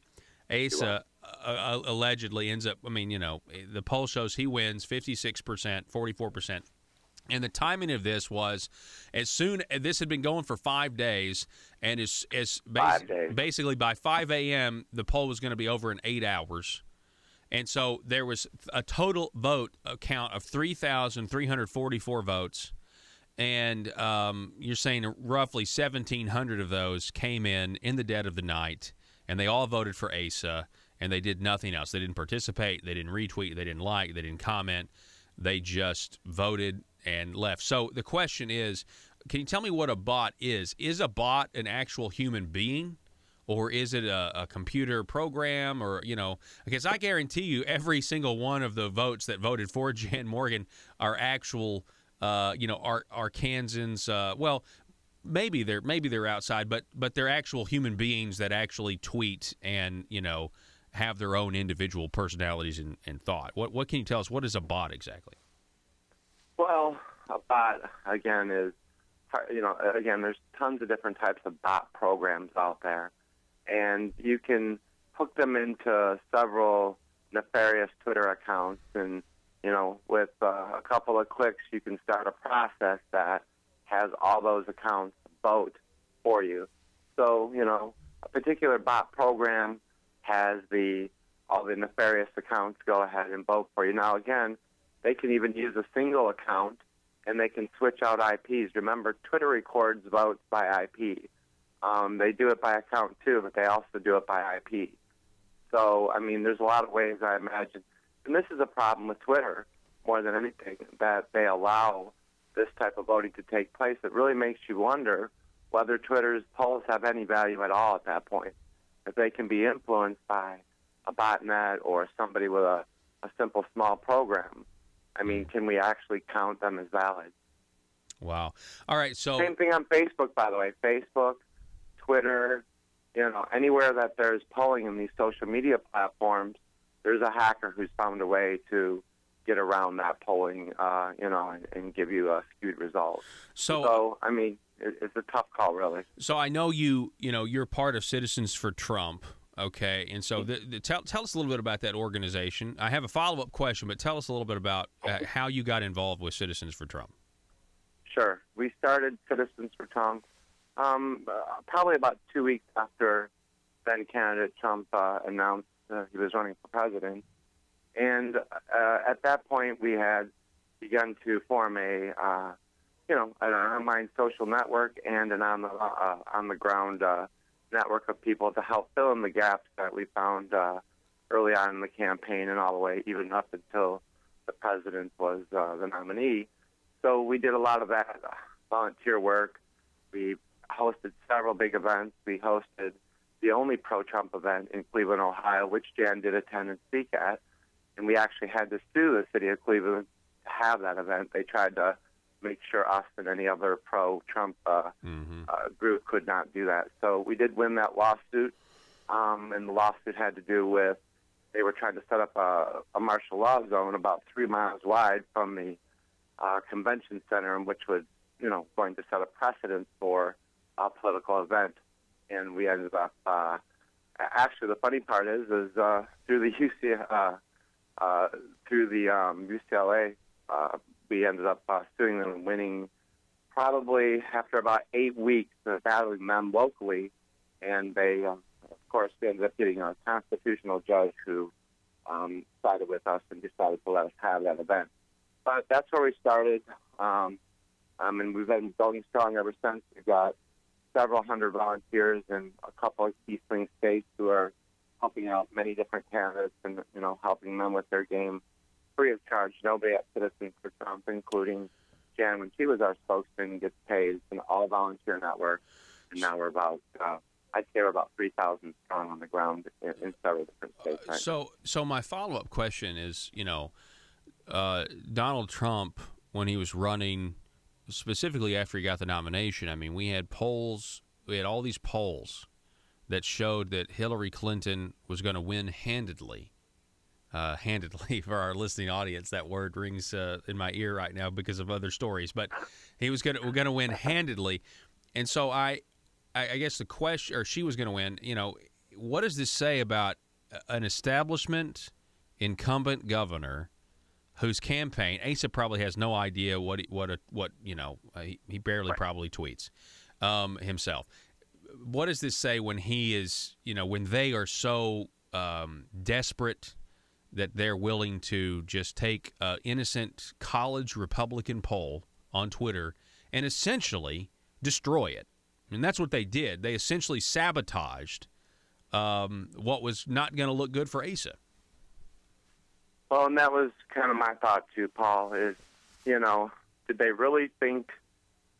Speaker 6: Asa allegedly ends up... the poll shows he wins 56%, 44%. And the timing of this was this had been going for 5 days, and basically by 5 a.m., the poll was going to be over in 8 hours. And so there was a total vote count of 3,344 votes, and you're saying roughly 1,700 of those came in the dead of the night, and they all voted for Asa, and they did nothing else. They didn't participate, they didn't retweet, they didn't like, they didn't comment. They just voted and left. So the question is, can you tell me what a bot is? Is a bot an actual human being, or is it a computer program? Or, because I guarantee you every single one of the votes that voted for Jan Morgan are actual, Arkansans. Well, maybe they're outside, but they're actual human beings that actually tweet and, have their own individual personalities and thought. What can you tell us? What is a bot exactly?
Speaker 2: Well, a bot, again, is, there's tons of different types of bot programs out there. And you can hook them into several nefarious Twitter accounts. And, with a couple of clicks, you can start a process that has all those accounts vote for you. So, a particular bot program has all the nefarious accounts go ahead and vote for you. Now, again, they can even use a single account, and they can switch out IPs. Remember, Twitter records votes by IP. They do it by account, too, but they also do it by IP. So, there's a lot of ways, I imagine. And this is a problem with Twitter more than anything, that they allow this type of voting to take place. It really makes you wonder whether Twitter's polls have any value at all at that point. If they can be influenced by a botnet or somebody with a simple small program, can we actually count them as valid?
Speaker 6: Wow. All right, so...
Speaker 2: Same thing on Facebook, by the way. Facebook, Twitter, anywhere that there's polling in these social media platforms, there's a hacker who's found a way to get around that polling, and give you a skewed result. So I mean, it's a tough call, really.
Speaker 6: So I know you're part of Citizens for Trump, okay? And so tell us a little bit about that organization. I have a follow-up question, but tell us a little bit about how you got involved with Citizens for Trump.
Speaker 2: Sure. We started Citizens for Trump probably about 2 weeks after then candidate Trump announced he was running for president. And at that point, we had begun to form an online social network and an on-the-ground network of people to help fill in the gaps that we found early on in the campaign and all the way even up until the president was the nominee. So we did a lot of that volunteer work. We hosted several big events. We hosted the only pro-Trump event in Cleveland, Ohio, which Jan did attend and speak at. And we actually had to sue the city of Cleveland to have that event. They tried to make sure us and any other pro-Trump group could not do that. So we did win that lawsuit, and the lawsuit had to do with they were trying to set up a martial law zone about 3 miles wide from the convention center, which was, going to set a precedent for a political event. And we ended up, actually, the funny part is through the UCLA, we ended up suing them and winning probably after about 8 weeks of battling them locally. And they, of course, we ended up getting a constitutional judge who sided with us and decided to let us have that event. But that's where we started, and we've been going strong ever since. We've got several hundred volunteers in a couple of key swing states who are helping out many different candidates and, helping them with their game free of charge. Nobody at Citizens for Trump, including Jan, when she was our spokesman, gets paid. It's an all-volunteer network, and now we're about, I'd say we're about 3,000 strong on the ground in several different states. Right?
Speaker 6: So my follow-up question is, Donald Trump, when he was running, specifically after he got the nomination, I mean, we had all these polls that showed that Hillary Clinton was going to win handedly. Handedly, for our listening audience, that word rings in my ear right now because of other stories. But we're going to win handedly, and so I guess the question, or she was going to win. What does this say about an establishment incumbent governor whose campaign Asa probably has no idea he barely probably tweets himself. What does this say when he is, when they are so desperate that they're willing to just take an innocent college Republican poll on Twitter and essentially destroy it? And that's what they did. They essentially sabotaged what was not going to look good for Asa.
Speaker 2: Well, and that was kind of my thought, too, Paul, is, did they really think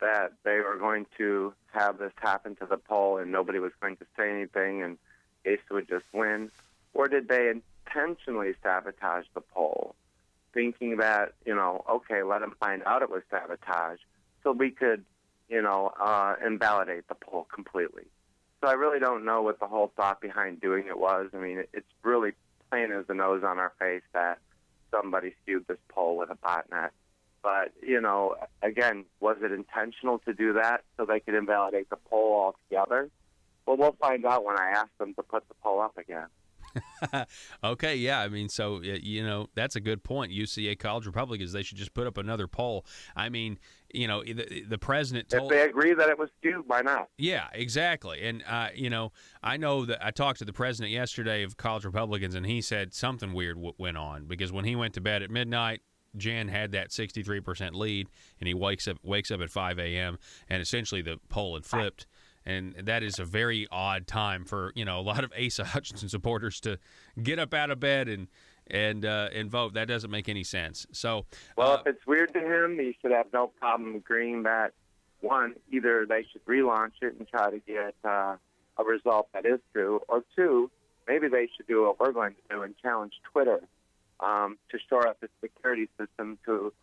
Speaker 2: that they were going to have this happen to the poll and nobody was going to say anything and Asa would just win? Or did they intentionally sabotage the poll, thinking that, okay, let them find out it was sabotage so we could, invalidate the poll completely? So I really don't know what the whole thought behind doing it was. I mean, it's really plain as the nose on our face that somebody skewed this poll with a botnet. But, again, was it intentional to do that so they could invalidate the poll altogether? Well, we'll find out when I ask them to put the poll up again.
Speaker 6: Okay, yeah. I mean, so, that's a good point. UCA College Republicans, they should just put up another poll. I mean, the president told...
Speaker 2: If they agree that it was skewed, why not?
Speaker 6: Yeah, exactly. And, I know that I talked to the president yesterday of College Republicans, and he said something weird went on because when he went to bed at midnight, Jan had that 63% lead, and he wakes up at 5 a.m., and essentially the poll had flipped. And that is a very odd time for, a lot of Asa Hutchinson supporters to get up out of bed and vote. That doesn't make any sense. So,
Speaker 2: well, if it's weird to him, he should have no problem agreeing that, one, either they should relaunch it and try to get a result that is true, or two, maybe they should do what we're going to do and challenge Twitter to shore up its security system to,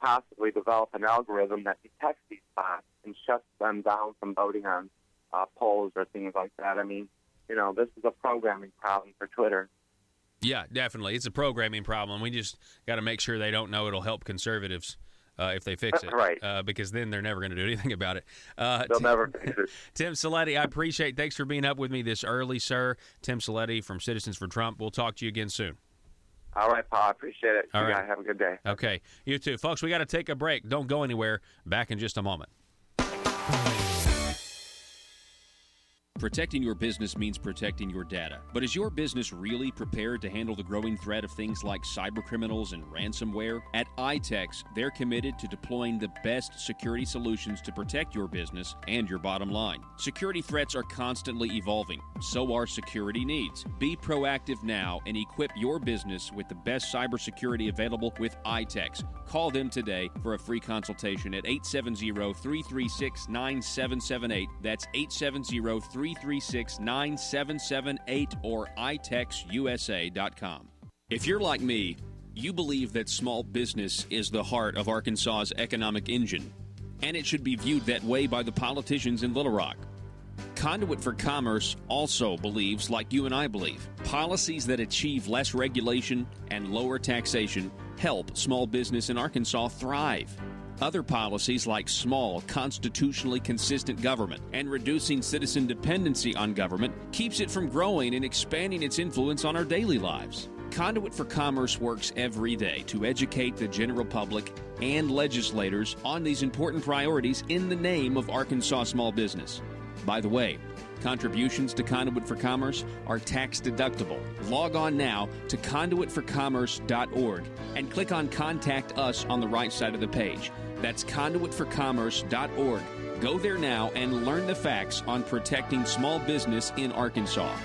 Speaker 2: possibly develop an algorithm that detects these bots and shuts them down from voting on polls or things like that. I mean, this is a programming problem for Twitter.
Speaker 6: Yeah, definitely. It's a programming problem. We just got to make sure they don't know it'll help conservatives if they fix it.
Speaker 2: Right.
Speaker 6: Because then they're never going to do anything about it.
Speaker 2: They'll never fix it.
Speaker 6: Tim Saletti, I appreciate. Thanks for being up with me this early, sir. Tim Saletti from Citizens for Trump. We'll talk to you again soon.
Speaker 2: All right, Paul. I appreciate it.
Speaker 6: All right.
Speaker 2: Guys, have a good day.
Speaker 6: Okay. You too. Folks, we got to take a break. Don't go anywhere. Back in just a moment.
Speaker 7: Protecting your business means protecting your data. But is your business really prepared to handle the growing threat of things like cybercriminals and ransomware? At iTex, they're committed to deploying the best security solutions to protect your business and your bottom line. Security threats are constantly evolving. So are security needs. Be proactive now and equip your business with the best cybersecurity available with iTex. Call them today for a free consultation at 870-336-9778. That's 870-336-9778 or itexusa.com. If you're like me, you believe that small business is the heart of Arkansas's economic engine, and it should be viewed that way by the politicians in Little Rock. Conduit for Commerce also believes, like you and I believe, policies that achieve less regulation and lower taxation help small business in Arkansas thrive. Other policies like small, constitutionally consistent government and reducing citizen dependency on government keeps it from growing and expanding its influence on our daily lives. Conduit for Commerce works every day to educate the general public and legislators on these important priorities in the name of Arkansas small business. By the way, contributions to Conduit for Commerce are tax deductible. Log on now to conduitforcommerce.org and click on Contact Us on the right side of the page. That's conduitforcommerce.org. Go there now and learn the facts on protecting small business in Arkansas.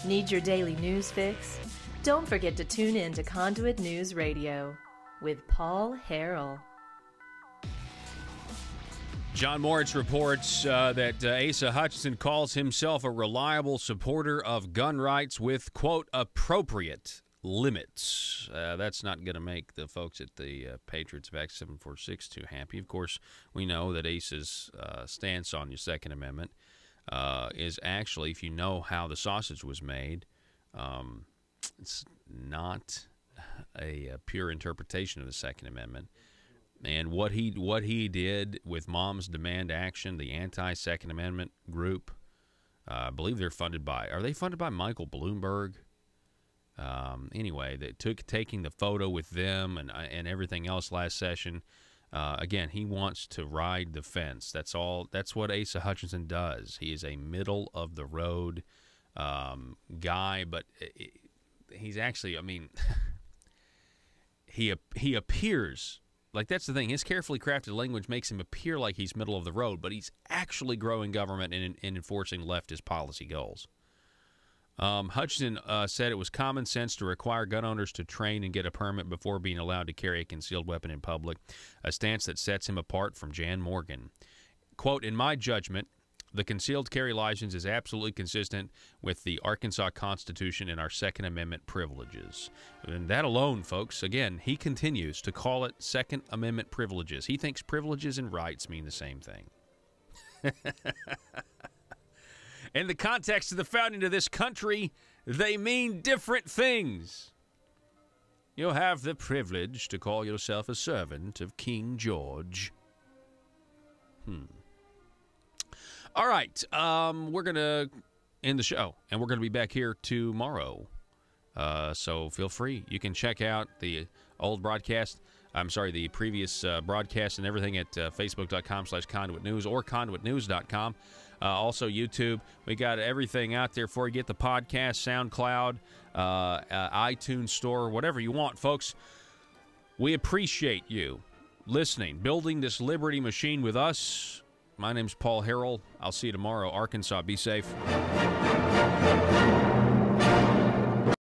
Speaker 5: Need your daily news fix? Don't forget to tune in to Conduit News Radio with Paul Harrell.
Speaker 6: John Moritz reports that Asa Hutchinson calls himself a reliable supporter of gun rights with, quote, appropriate limits. That's not going to make the folks at the Patriots of Act 746 too happy. Of course, we know that Asa's stance on your Second Amendment is actually, if you know how the sausage was made, it's not a pure interpretation of the Second Amendment. And what he did with Moms Demand Action, the anti-Second Amendment group, I believe they're funded by. Are they funded by Michael Bloomberg? Anyway, they taking the photo with them and everything else last session. Again, he wants to ride the fence. That's all. That's what Asa Hutchinson does. He is a middle of the road guy, but he's actually. I mean, he appears like that's the thing. His carefully crafted language makes him appear like he's middle of the road, but he's actually growing government and enforcing leftist policy goals. Hutchinson said it was common sense to require gun owners to train and get a permit before being allowed to carry a concealed weapon in public, a stance that sets him apart from Jan Morgan. Quote, in my judgment, the concealed carry license is absolutely consistent with the Arkansas Constitution and our Second Amendment privileges. And that alone, folks, again, he continues to call it Second Amendment privileges. He thinks privileges and rights mean the same thing. In the context of the founding of this country, they mean different things. you have the privilege to call yourself a servant of King George. All right, we're going to end the show, and we're going to be back here tomorrow. So feel free. You can check out the old broadcast. The previous broadcast and everything at facebook.com/Conduit News or conduitnews.com. Also, YouTube. We got everything out there for you. Get the podcast, SoundCloud, iTunes Store, whatever you want, folks. We appreciate you listening, building this Liberty machine with us. My name's Paul Harrell. I'll see you tomorrow. Arkansas, be safe.